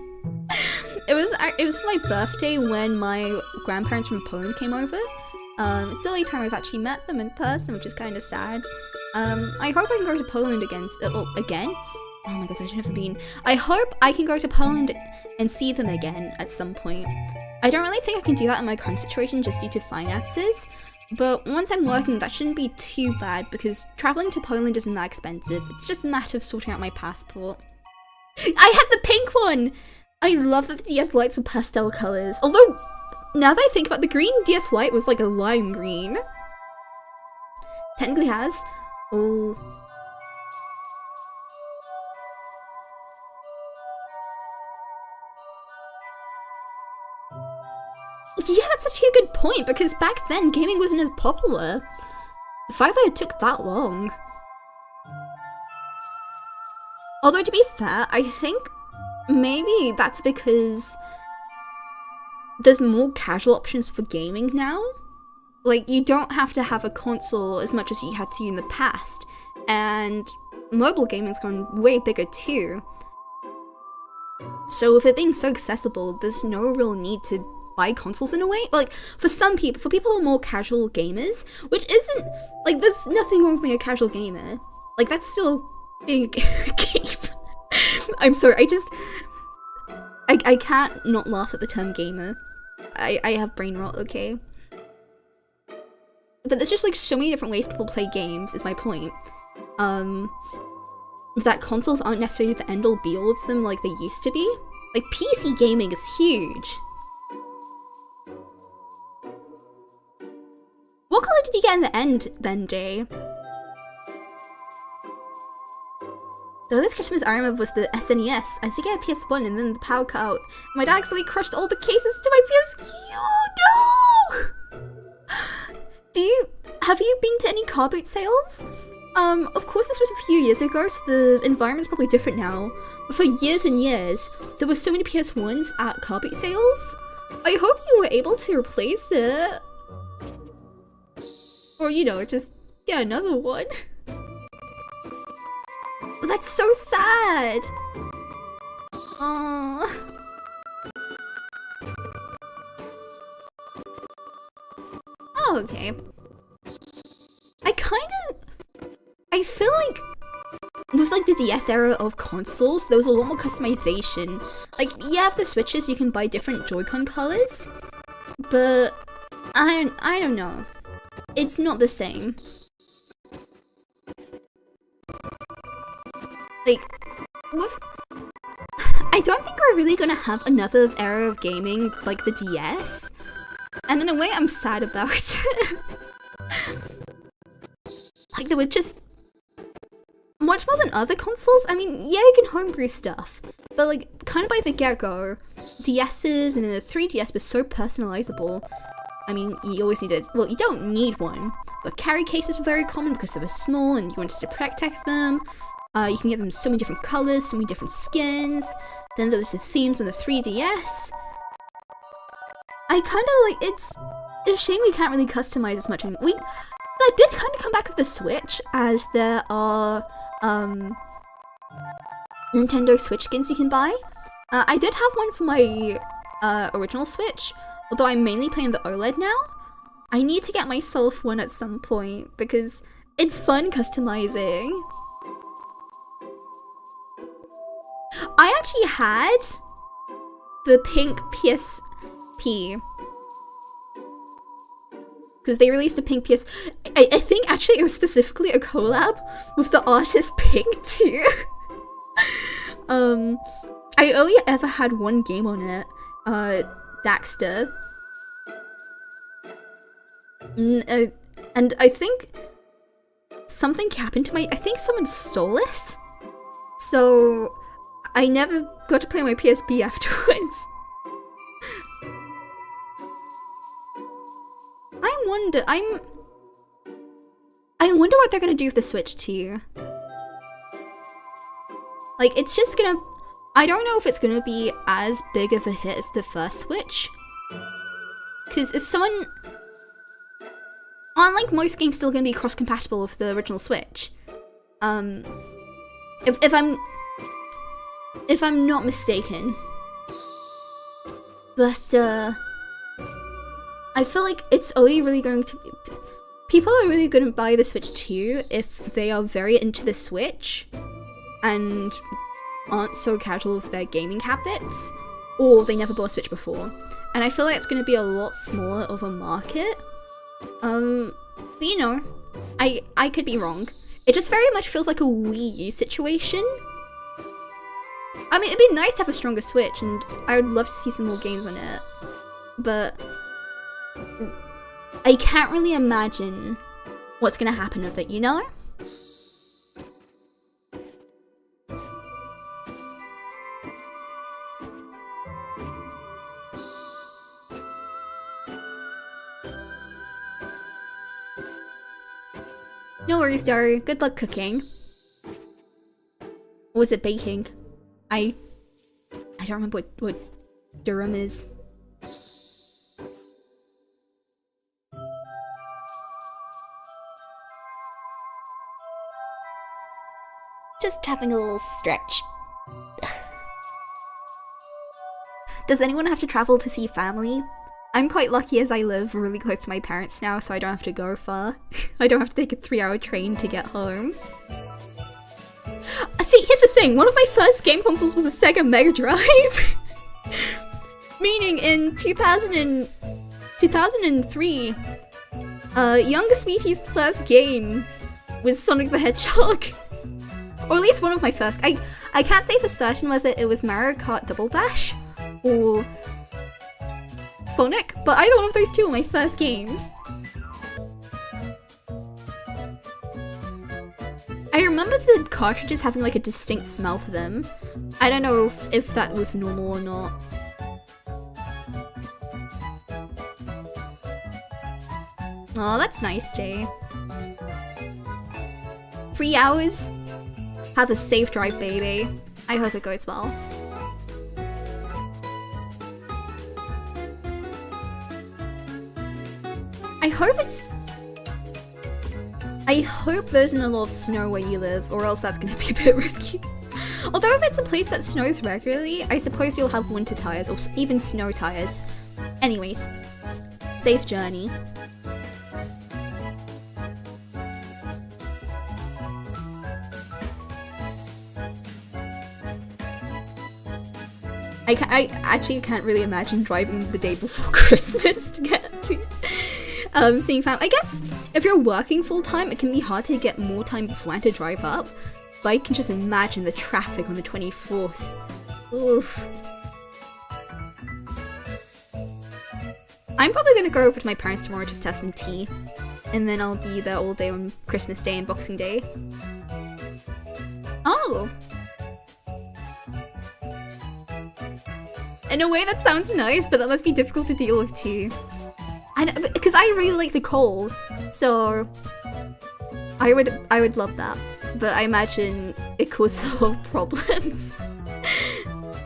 It was for my birthday when my grandparents from Poland came over. It's the only time I've actually met them in person, which is kind of sad. I hope I can go to Poland again. Again? Oh my gosh, I've never been. I hope I can go to Poland and see them again at some point. I don't really think I can do that in my current situation just due to finances, but once I'm working, that shouldn't be too bad because traveling to Poland isn't that expensive. It's just a matter of sorting out my passport. I had the pink one! I love that the DS Lites were pastel colors. Although, now that I think about it, the green DS Lite was like a lime green. Technically has. Oh. Yeah, that's actually a good point, because back then, gaming wasn't as popular. The fact that it took that long. Although, to be fair, I think maybe that's because there's more casual options for gaming now. Like, you don't have to have a console as much as you had to in the past. And mobile gaming's gone way bigger too. So with it being so accessible, there's no real need to buy consoles in a way. Like, for some people, for people who are more casual gamers, which isn't, like, there's nothing wrong with being a casual gamer. Like, that's still being a game. I'm sorry, I can't not laugh at the term gamer. I have brain rot, okay? But there's just like so many different ways people play games, is my point. That consoles aren't necessarily the end all be all of them like they used to be. Like, PC gaming is huge. What color did you get in the end then, Jay? So this Christmas I remember was the SNES. I think I had PS1 and then the power cut out. My dad accidentally crushed all the cases to my PS. Oh no! Have you been to any car boot sales? Of course this was a few years ago, so the environment's probably different now. But for years and years, there were so many PS1s at car boot sales. I hope you were able to replace it. Or, you know, just get another one. Well, that's so sad. Aww. Oh, okay. I feel like with like the DS era of consoles, there was a lot more customization. Like, yeah, for the Switches, you can buy different Joy-Con colors, but I don't know. It's not the same. Like, I don't think we're really gonna have another era of gaming like the DS, and in a way, I'm sad about it. Like, there were just much more than other consoles. I mean, yeah, you can homebrew stuff, but like, kind of by the get-go, DS's and the 3DS were so personalizable. I mean, you always needed, well, you don't need one, but carry cases were very common because they were small and you wanted to protect them. You can get them so many different colors, so many different skins. Then there was the themes on the 3DS. I kind of like, it's a shame we can't really customize as much. That did kind of come back with the Switch, as there are Nintendo Switch skins you can buy. I did have one for my original Switch, although I'm mainly playing the OLED now. I need to get myself one at some point because it's fun customizing. I actually had the pink PSP because they released a pink PS. I think actually it was specifically a collab with the artist Pink too. I only ever had one game on it, Daxter. And I think something happened to I think someone stole it. So I never got to play my PSP afterwards. I wonder what they're gonna do with the Switch too. Like, it's just gonna, I don't know if it's gonna be as big of a hit as the first Switch. Because if someone, aren't like most games still gonna be cross-compatible with the original Switch? If I'm not mistaken. But I feel like it's only really going to, people are really going to buy the Switch 2 if they are very into the Switch and aren't so casual with their gaming habits, or they never bought a Switch before. And I feel like it's going to be a lot smaller of a market. But you know, I could be wrong. It just very much feels like a Wii U situation. I mean, it'd be nice to have a stronger Switch, and I would love to see some more games on it. But I can't really imagine what's gonna happen with it, you know? No worries, Daru. Good luck cooking. Or was it baking? I don't remember what Durham is. Just having a little stretch. Does anyone have to travel to see family? I'm quite lucky as I live really close to my parents now, so I don't have to go far. I don't have to take a 3-hour train to get home. See, here's the thing, one of my first game consoles was a Sega Mega Drive. Meaning in 2003, younger Sweetie's first game was Sonic the Hedgehog. Or at least one of my first. I can't say for certain whether it was Mario Kart Double Dash or Sonic, but either one of those two were my first games. I remember the cartridges having like a distinct smell to them. I don't know if that was normal or not. Oh, that's nice, Jay. 3 hours? Have a safe drive, baby. I hope it goes well. I hope there isn't a lot of snow where you live, or else that's gonna be a bit risky. Although if it's a place that snows regularly, I suppose you'll have winter tires, or even snow tires. Anyways, safe journey. I actually can't really imagine driving the day before Christmas to get to seeing fam. I guess if you're working full time, it can be hard to get more time beforehand to drive up. But I can just imagine the traffic on the 24th. Oof. I'm probably gonna go over to my parents tomorrow just to have some tea. And then I'll be there all day on Christmas Day and Boxing Day. Oh! In a way that sounds nice, but that must be difficult to deal with too. And because I really like the cold, so I would love that. But I imagine it causes a lot of problems.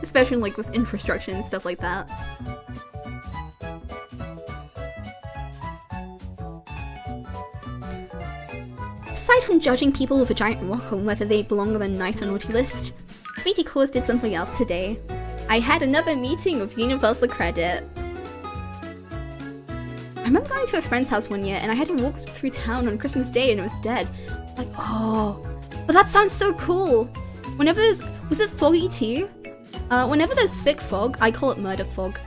Especially like with infrastructure and stuff like that. Aside from judging people with a giant rock on whether they belong on the nice or naughty list, SWEET T Claus did something else today. I had another meeting with Universal Credit. I remember going to a friend's house one year and I had to walk through town on Christmas Day and it was dead. Like, oh, but that sounds so cool. Whenever there's, was it foggy too? Whenever there's thick fog, I call it murder fog.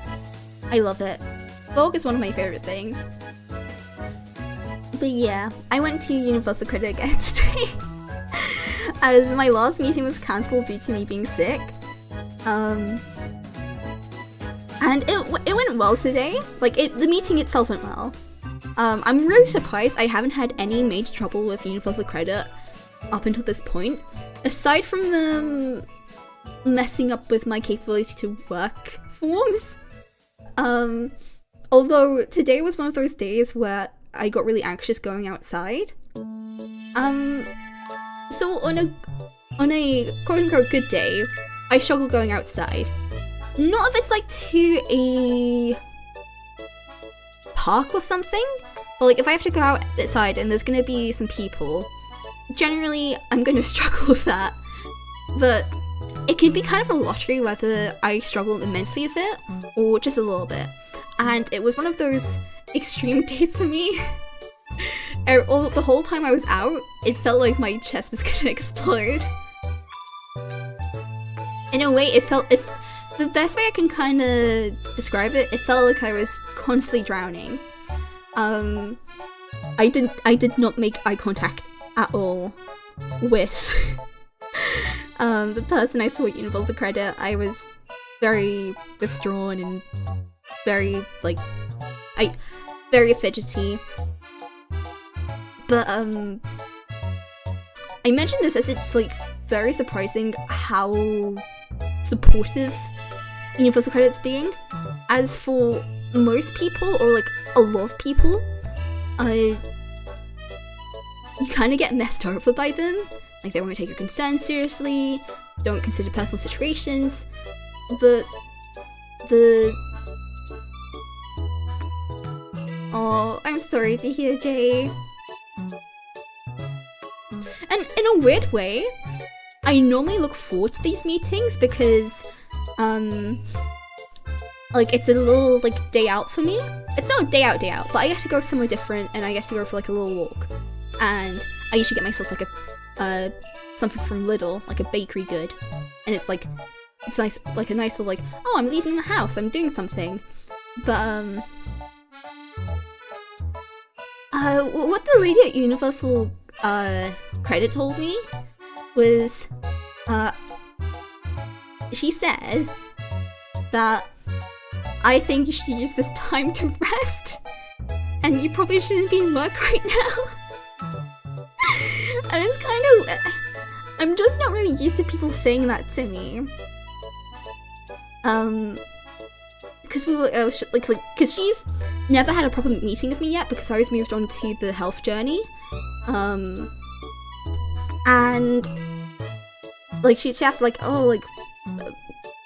I love it. Fog is one of my favorite things. But yeah, I went to Universal Credit again today. As my last meeting was cancelled due to me being sick. And it went well today. Like, the meeting itself went well. I'm really surprised I haven't had any major trouble with Universal Credit up until this point. Aside from them messing up with my capability to work forms. Although today was one of those days where I got really anxious going outside. So on a quote-unquote good day, I struggle going outside. Not if it's like to a park or something, but like if I have to go outside and there's gonna be some people, generally I'm gonna struggle with that. But it can be kind of a lottery whether I struggle immensely with it or just a little bit. And it was one of those extreme days for me. The whole time I was out, it felt like my chest was gonna explode. In a way, the best way I can kind of describe it, it felt like I was constantly drowning. I did not make eye contact at all with the person I saw at Universal Credit. I was very withdrawn and very very fidgety. But I mentioned this as it's like very surprising how supportive Universal Credit's being. As for most people, or like a lot of people, you kind of get messed over by them. Like, they want to take your concerns seriously, don't consider personal situations, but oh, I'm sorry to hear, Jay. And in a weird way, I normally look forward to these meetings because, like, it's a little, like, day out for me. It's not a day out, but I get to go somewhere different and I get to go for, like, a little walk. And I usually get myself, like, something from Lidl, like a bakery good. And it's, like, it's nice, like, a nice little, like, oh, I'm leaving the house, I'm doing something. But, what the lady at Universal, Credit told me was, she said that I think you should use this time to rest, and you probably shouldn't be in work right now. And it's kind of, I'm just not really used to people saying that to me. Because we were, because she's never had a proper meeting with me yet because I was moved on to the health journey. And like she asked like, oh, like,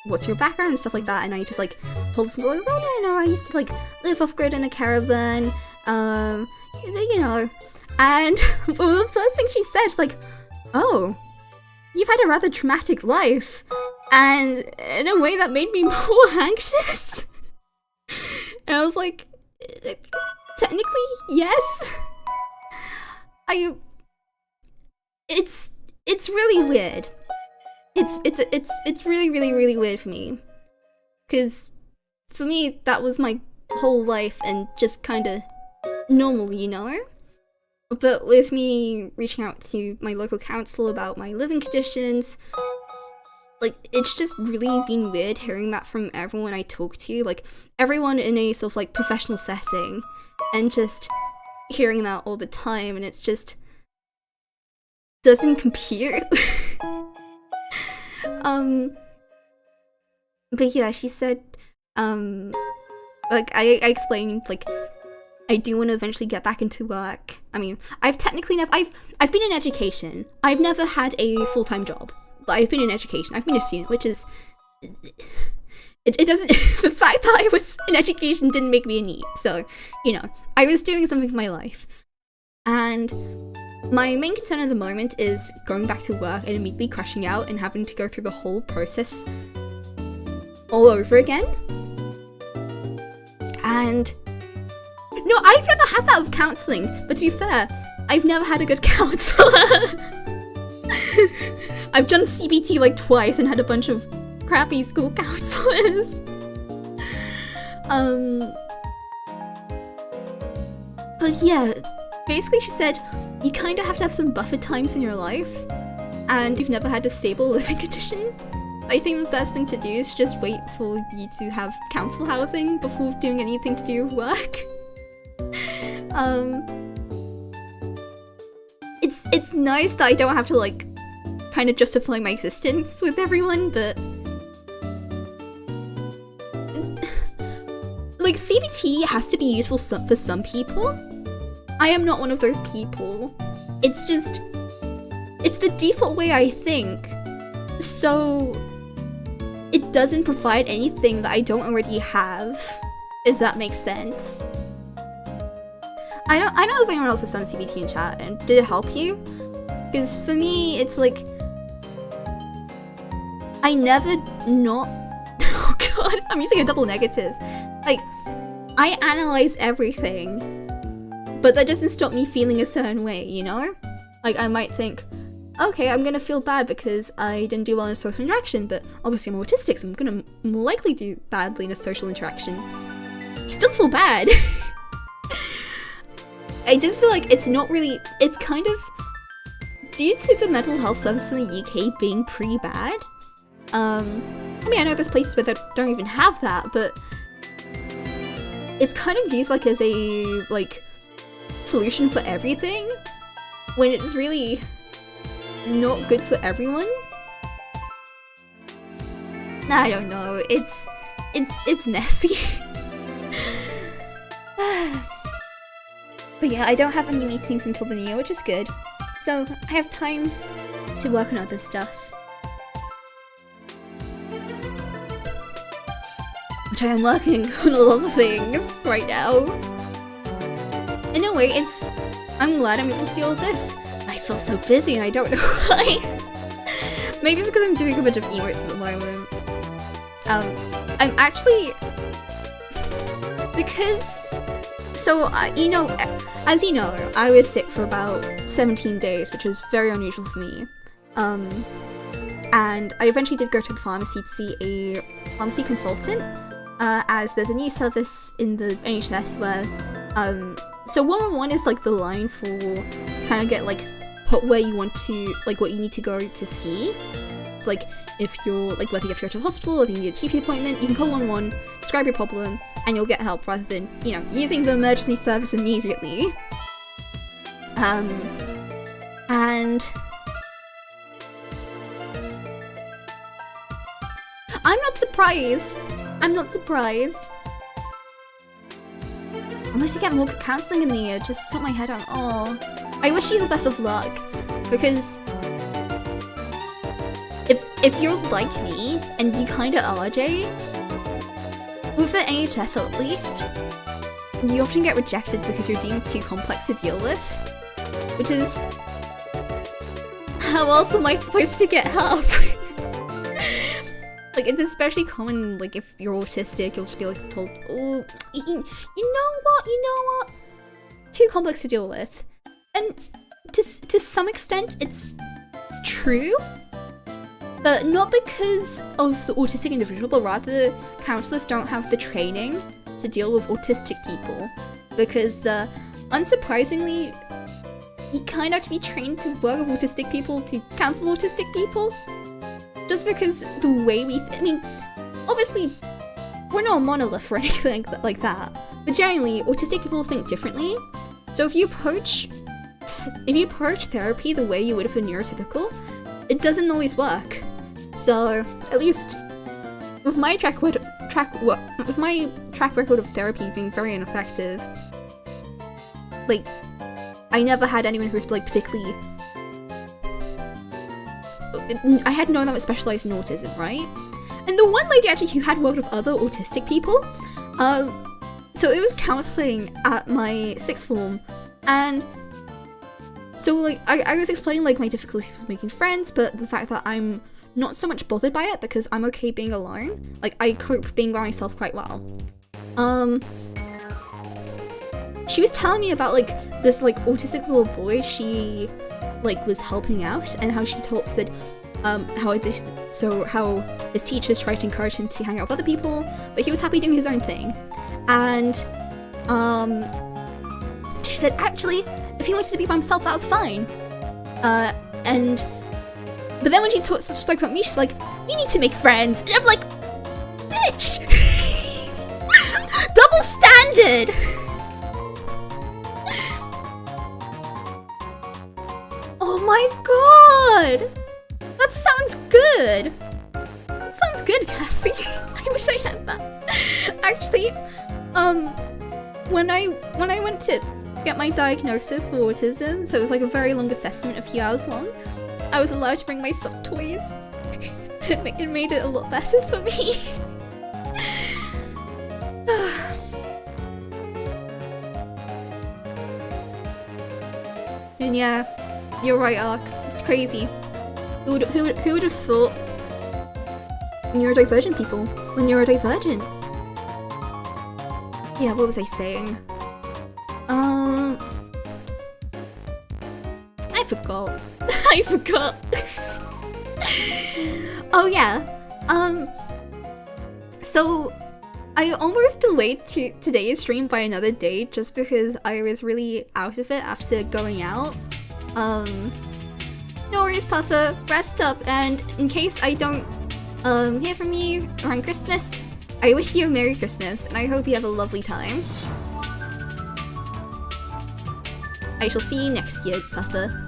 what's your background and stuff like that, and I just like told her like, oh yeah, no, I used to like live off grid in a caravan, you know. And well, the first thing she said is like, oh, you've had a rather traumatic life, and in a way that made me more anxious. And I was like, technically, yes. It's really weird. It's really, really, really weird for me. Because for me, that was my whole life and just kind of normal, you know? But with me reaching out to my local council about my living conditions, like, it's just really been weird hearing that from everyone I talk to, like, everyone in a sort of, like, professional setting, and just hearing that all the time, and it's just doesn't compute. But yeah, she said, like, I explained, like, I do want to eventually get back into work. I mean, I've technically never, I've been in education. I've never had a full-time job, but I've been in education. I've been a student, which is, it doesn't, the fact that I was in education didn't make me a NEET. So, you know, I was doing something for my life. And my main concern at the moment is going back to work and immediately crashing out and having to go through the whole process all over again. And no, I've never had that with counselling, but to be fair, I've never had a good counsellor. I've done CBT like twice and had a bunch of crappy school counsellors. But yeah, basically she said, you kind of have to have some buffer times in your life, and you've never had a stable living condition. I think the best thing to do is just wait for you to have council housing before doing anything to do with work. It's nice that I don't have to, like, kind of justify my existence with everyone, but like, CBT has to be useful for some people. I am not one of those people. It's just, it's the default way I think, so it doesn't provide anything that I don't already have, if that makes sense. I don't know if anyone else has done CBT in chat, and did it help you? Because for me, it's like, I never not, oh god, I'm using a double negative. Like, I analyze everything, but that doesn't stop me feeling a certain way, you know? Like, I might think, okay, I'm gonna feel bad because I didn't do well in a social interaction, but obviously I'm autistic, so I'm gonna more likely do badly in a social interaction. I still feel bad. I just feel like it's not really, it's kind of, due to the mental health service in the UK being pretty bad, I mean, I know there's places where they don't even have that, but it's kind of used like as a, like, solution for everything, when it's really not good for everyone. I don't know, it's messy. But yeah, I don't have any meetings until the new year, which is good. So I have time to work on other stuff. Which I am working on a lot of things right now. In a way, I'm glad I'm able to do all this. I feel so busy and I don't know why. Maybe it's because I'm doing a bunch of emotes at the moment. I'm actually, because, so, you know, as you know, I was sick for about 17 days, which was very unusual for me. And I eventually did go to the pharmacy to see a pharmacy consultant, as there's a new service in the NHS where, so 111 is like the line for kind of get like put where you want to, like what you need to go to see. So like if you're, like whether you have to go to the hospital or you need a GP appointment, you can call 111, describe your problem, and you'll get help rather than, you know, using the emergency service immediately. And I'm not surprised. I'm actually getting more counselling in the year just to sort my head out. Oh, I wish you the best of luck, because if you're like me and you kind of are, Jay, with the NHS at least, you often get rejected because you're deemed too complex to deal with, which is, how else am I supposed to get help? Like, it's especially common, like, if you're autistic, you'll just be, like, told, oh, you know what? Too complex to deal with. And to some extent, it's true. But not because of the autistic individual, but rather counselors don't have the training to deal with autistic people. Because, unsurprisingly, you kind of have to be trained to work with autistic people, to counsel autistic people. Just because the way I mean, obviously, we're not a monolith or anything like that. But generally, autistic people think differently. So if you approach therapy the way you would if a neurotypical, it doesn't always work. So at least with my track record of therapy being very ineffective, like I never had anyone who was like particularly. I had no one that was specialized in autism, right? And the one lady actually who had worked with other autistic people, so it was counseling at my sixth form, and so like I was explaining like my difficulty with making friends, but the fact that I'm not so much bothered by it because I'm okay being alone. Like I cope being by myself quite well. She was telling me about like this like autistic little boy she like was helping out, and how she said how his teachers tried to encourage him to hang out with other people, but he was happy doing his own thing. And she said actually if he wanted to be by himself that was fine. But then when she spoke about me, she's like, you need to make friends. And I'm like, bitch! Double standard! Oh my god! That sounds good! That sounds good, Cassie. I wish I had that. Actually, when I went to get my diagnosis for autism, so it was like a very long assessment, a few hours long, I was allowed to bring my soft toys. It made it a lot better for me. And yeah, you're right, Ark. It's crazy. Who would have thought neurodivergent people were neurodivergent? Yeah, what was I saying? I forgot. I forgot. Oh yeah. So I almost delayed today's stream by another day just because I was really out of it after going out. No worries, Puffer. Rest up, and in case I don't hear from you around Christmas, I wish you a Merry Christmas, and I hope you have a lovely time. I shall see you next year, Puffer.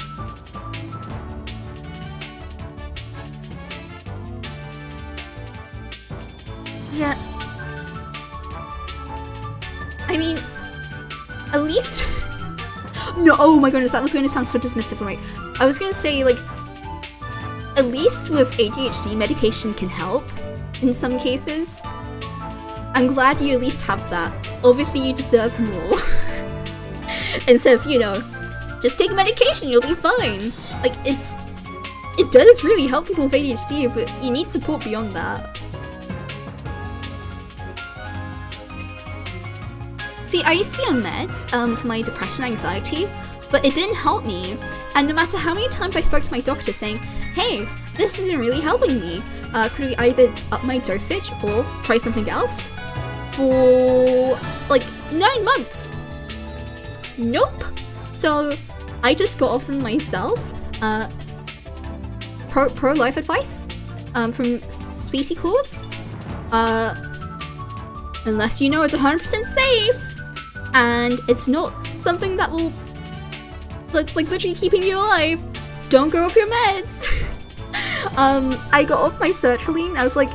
Yeah. I mean, at least... No, oh my goodness, that was going to sound so dismissive, right? I was going to say, like, at least with ADHD, medication can help in some cases. I'm glad you at least have that. Obviously, you deserve more. Instead of, you know, just take medication, you'll be fine. Like, it does really help people with ADHD, but you need support beyond that. See, I used to be on meds for my depression and anxiety, but it didn't help me. And no matter how many times I spoke to my doctor saying, hey, this isn't really helping me, could we either up my dosage or try something else? For like 9 months. Nope. So I just got off them myself. Pro-life advice from SWEET T Claus. Unless you know it's 100% safe and it's not something that will, that's like literally keeping you alive, don't go off your meds. I got off my sertraline. I was like,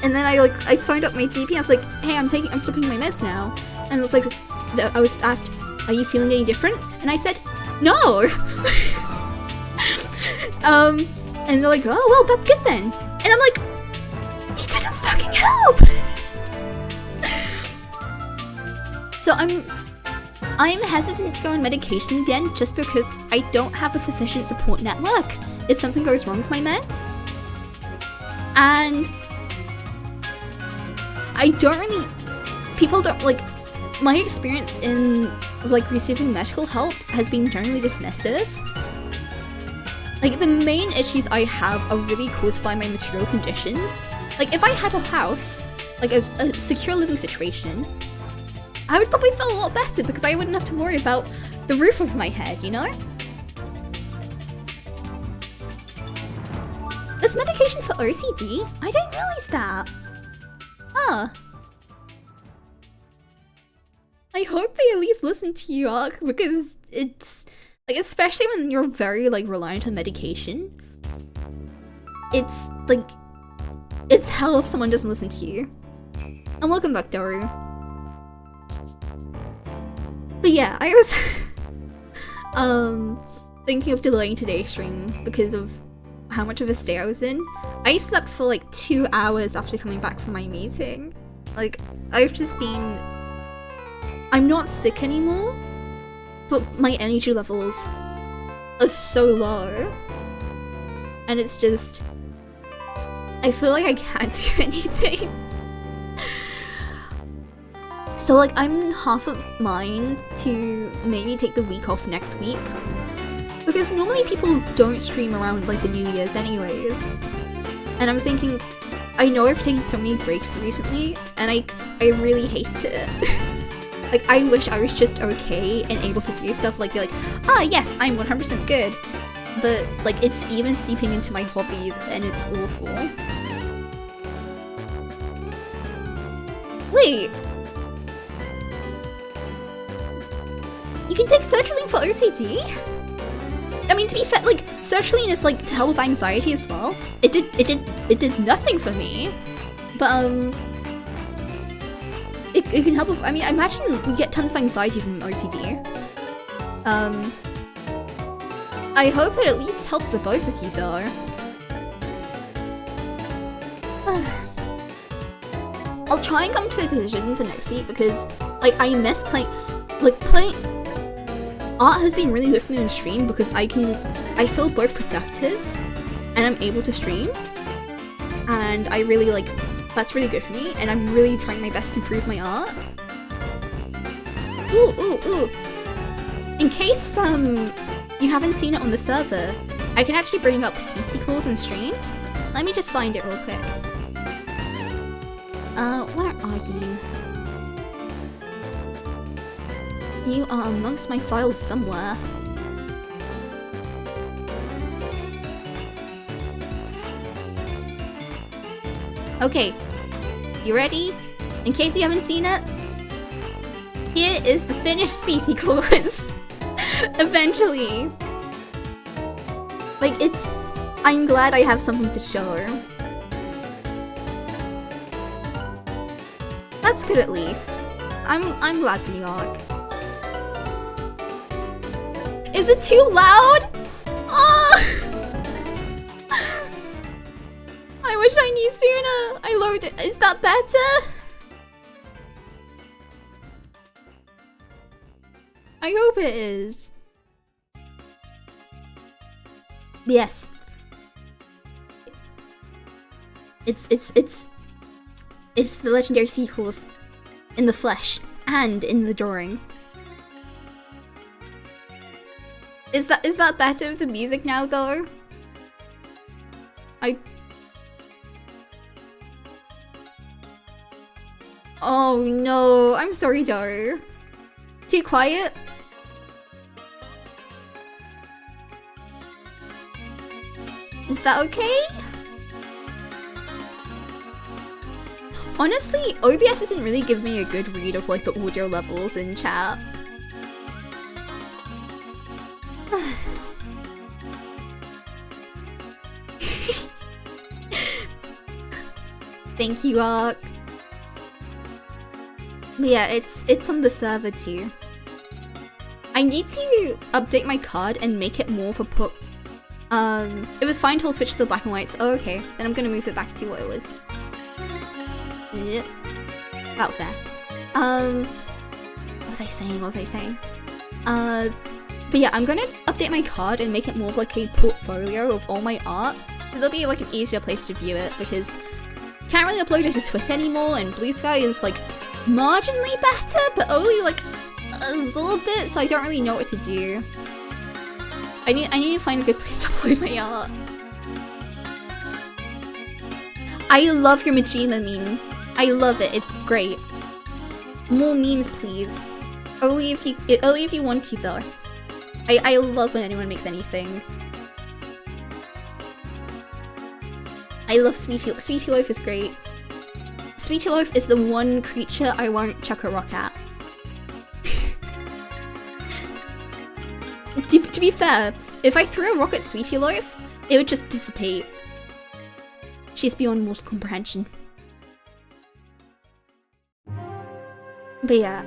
and then I phoned up my GP. I was like, hey, I'm stopping my meds now. And it's like, I was asked, are you feeling any different? And I said, no. And they're like, oh well, that's good then. And I'm like, he didn't fucking help. So I'm hesitant to go on medication again just because I don't have a sufficient support network if something goes wrong with my meds. And I don't really, people don't, like, my experience in like receiving medical help has been generally dismissive. Like, the main issues I have are really caused by my material conditions. Like, if I had a house, like a secure living situation, I would probably feel a lot better because I wouldn't have to worry about the roof over my head, you know? There's medication for OCD? I didn't realize that. Huh. I hope they at least listen to you, Ark, because it's like, especially when you're very like reliant on medication, it's like, it's hell if someone doesn't listen to you. And welcome back, Daru. But yeah, I was thinking of delaying today's stream because of how much of a state I was in. I slept for like 2 hours after coming back from my meeting. Like, I've just been... I'm not sick anymore, but my energy levels are so low. And it's just... I feel like I can't do anything. So like, I'm half of mind to maybe take the week off next week. Because normally people don't stream around like the New Year's anyways. And I'm thinking, I know I've taken so many breaks recently, and I really hate it. Like, I wish I was just okay and able to do stuff like, be like, ah yes, I'm 100% good. But like, it's even seeping into my hobbies and it's awful. Wait. You can take sertraline for OCD? I mean, to be fair, like, sertraline is like to help with anxiety as well. It did nothing for me. But it can help with, I mean, I imagine you get tons of anxiety from OCD. I hope it at least helps the both of you though. I'll try and come to a decision for next week because like I miss playing art has been really good for me on stream because I feel both productive and I'm able to stream, and I really like, that's really good for me, and I'm really trying my best to improve my art. Ooh. In case you haven't seen it on the server, I can actually bring up SWEET T Claus on stream. Let me just find it real quick. Where are you? You are amongst my files somewhere. Okay, you ready? In case you haven't seen it, here is the finished SWEET T Claus. Eventually. Like, I'm glad I have something to show her. That's good at least. I'm glad for you, Ark. Is it too loud? Oh! I wish I knew sooner. I lowered it. Is that better? I hope it is. Yes. It's the legendary SWEET Claus in the flesh and in the drawing. Is that better with the music now though? Oh no, I'm sorry, Daru. Too quiet? Is that okay? Honestly, OBS isn't really giving me a good read of like the audio levels in chat. Thank you, Ark. But yeah, it's on the server too. I need to update my card and make it more for it was fine till I switched to the black and whites. Oh, okay, then I'm gonna move it back to what it was. Yeah. About there. What was I saying? But yeah, I'm gonna update my card and make it more of like a portfolio of all my art. There'll be like an easier place to view it because I can't really upload it to Twitter anymore, and Blue Sky is like marginally better, but only like a little bit, so I don't really know what to do. I need to find a good place to upload my art. I love your Majima meme. I love it. It's great. More memes, please. Only if you want to, though. I love when anyone makes anything. I love Sweetie. Sweetie Loaf is great. Sweetie Loaf is the one creature I won't chuck a rock at. To be fair, if I threw a rock at Sweetie Loaf, it would just dissipate. She's beyond mortal comprehension. But yeah,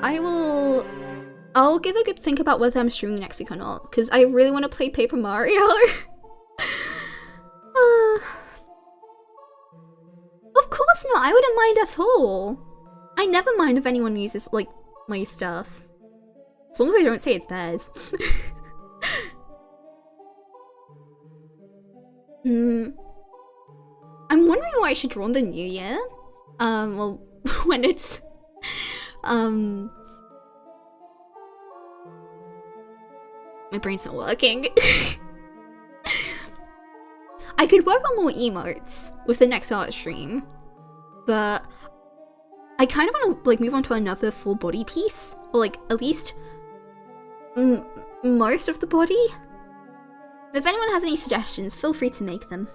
I'll give a good think about whether I'm streaming next week or not, because I really want to play Paper Mario. Of course not, I wouldn't mind at all. I never mind if anyone uses, like, my stuff. As long as I don't say it's theirs. I'm wondering what I should draw in the new year. Well, when it's... My brain's not working. I could work on more emotes with the next art stream, but I kind of want to like move on to another full body piece, or like at least most of the body. If anyone has any suggestions, feel free to make them.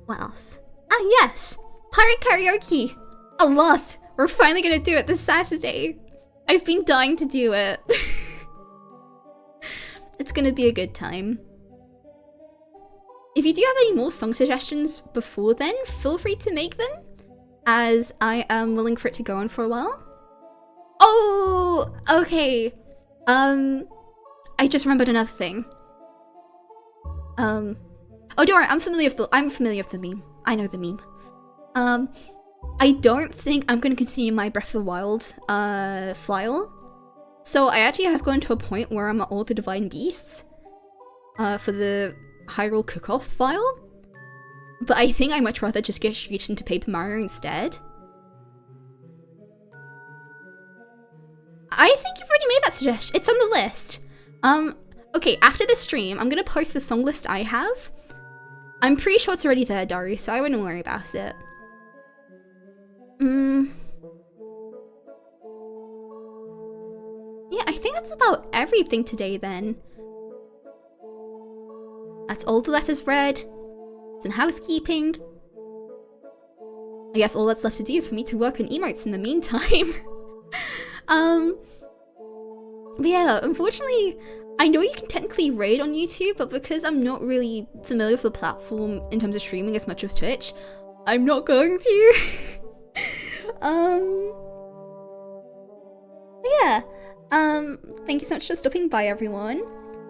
What else? Ah yes! Pirate karaoke! A lot! We're finally gonna do it this Saturday! I've been dying to do it. It's gonna be a good time. If you do have any more song suggestions before then, feel free to make them, as I am willing for it to go on for a while. Oh, okay. I just remembered another thing. Oh, don't worry, I'm familiar with the meme. I know the meme. I don't think I'm gonna continue my Breath of the Wild file. So I actually have gone to a point where I'm at all the Divine Beasts for the Hyrule Cook-Off file. But I think I'd much rather just get straight into Paper Mario instead. I think you've already made that suggestion. It's on the list. Okay, after the stream, I'm gonna post the song list I have. I'm pretty sure it's already there, Dari, so I wouldn't worry about it. Yeah, I think that's about everything today then. That's all the letters read. Some housekeeping. I guess all that's left to do is for me to work on emotes in the meantime. But yeah, unfortunately, I know you can technically raid on YouTube, but because I'm not really familiar with the platform in terms of streaming as much as Twitch, I'm not going to. Yeah. Thank you so much for stopping by, everyone.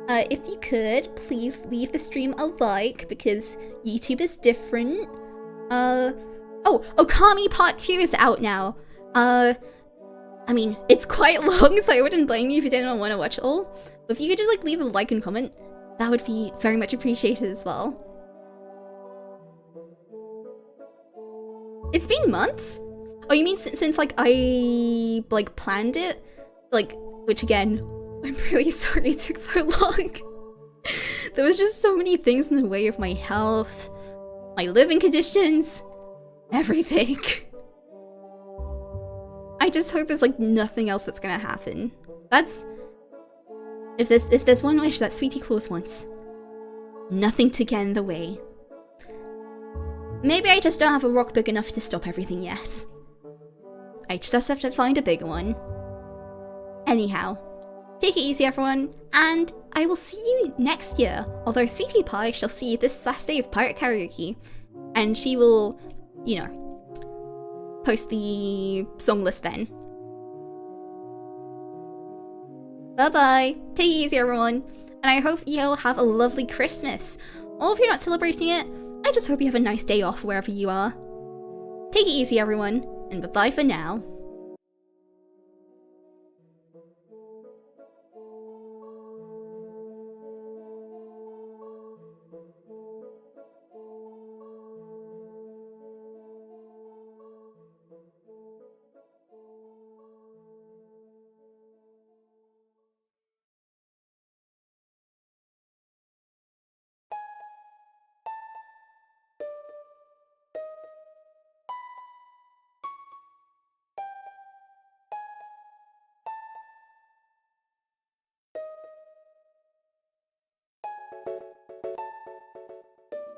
If you could, please leave the stream a like, because YouTube is different. Oh, Okami Part 2 is out now. I mean, it's quite long, so I wouldn't blame you if you didn't want to watch it all. But if you could just like leave a like and comment, that would be very much appreciated as well. It's been months? Oh, you mean since like I like planned it? Like, which again, I'm really sorry it took so long. There was just so many things in the way of my health, my living conditions, everything. I just hope there's like nothing else that's gonna happen. That's... If there's one wish that Sweet T Claus wants, nothing to get in the way. Maybe I just don't have a rock big enough to stop everything yet. I just have to find a bigger one. Anyhow, take it easy everyone, and I will see you next year. Although Sweetie Pie shall see you this Saturday of Pirate Karaoke, and she will, you know, post the song list then. Bye bye, take it easy everyone, and I hope you'll have a lovely Christmas. Or if you're not celebrating it, I just hope you have a nice day off wherever you are. Take it easy everyone, and bye bye for now.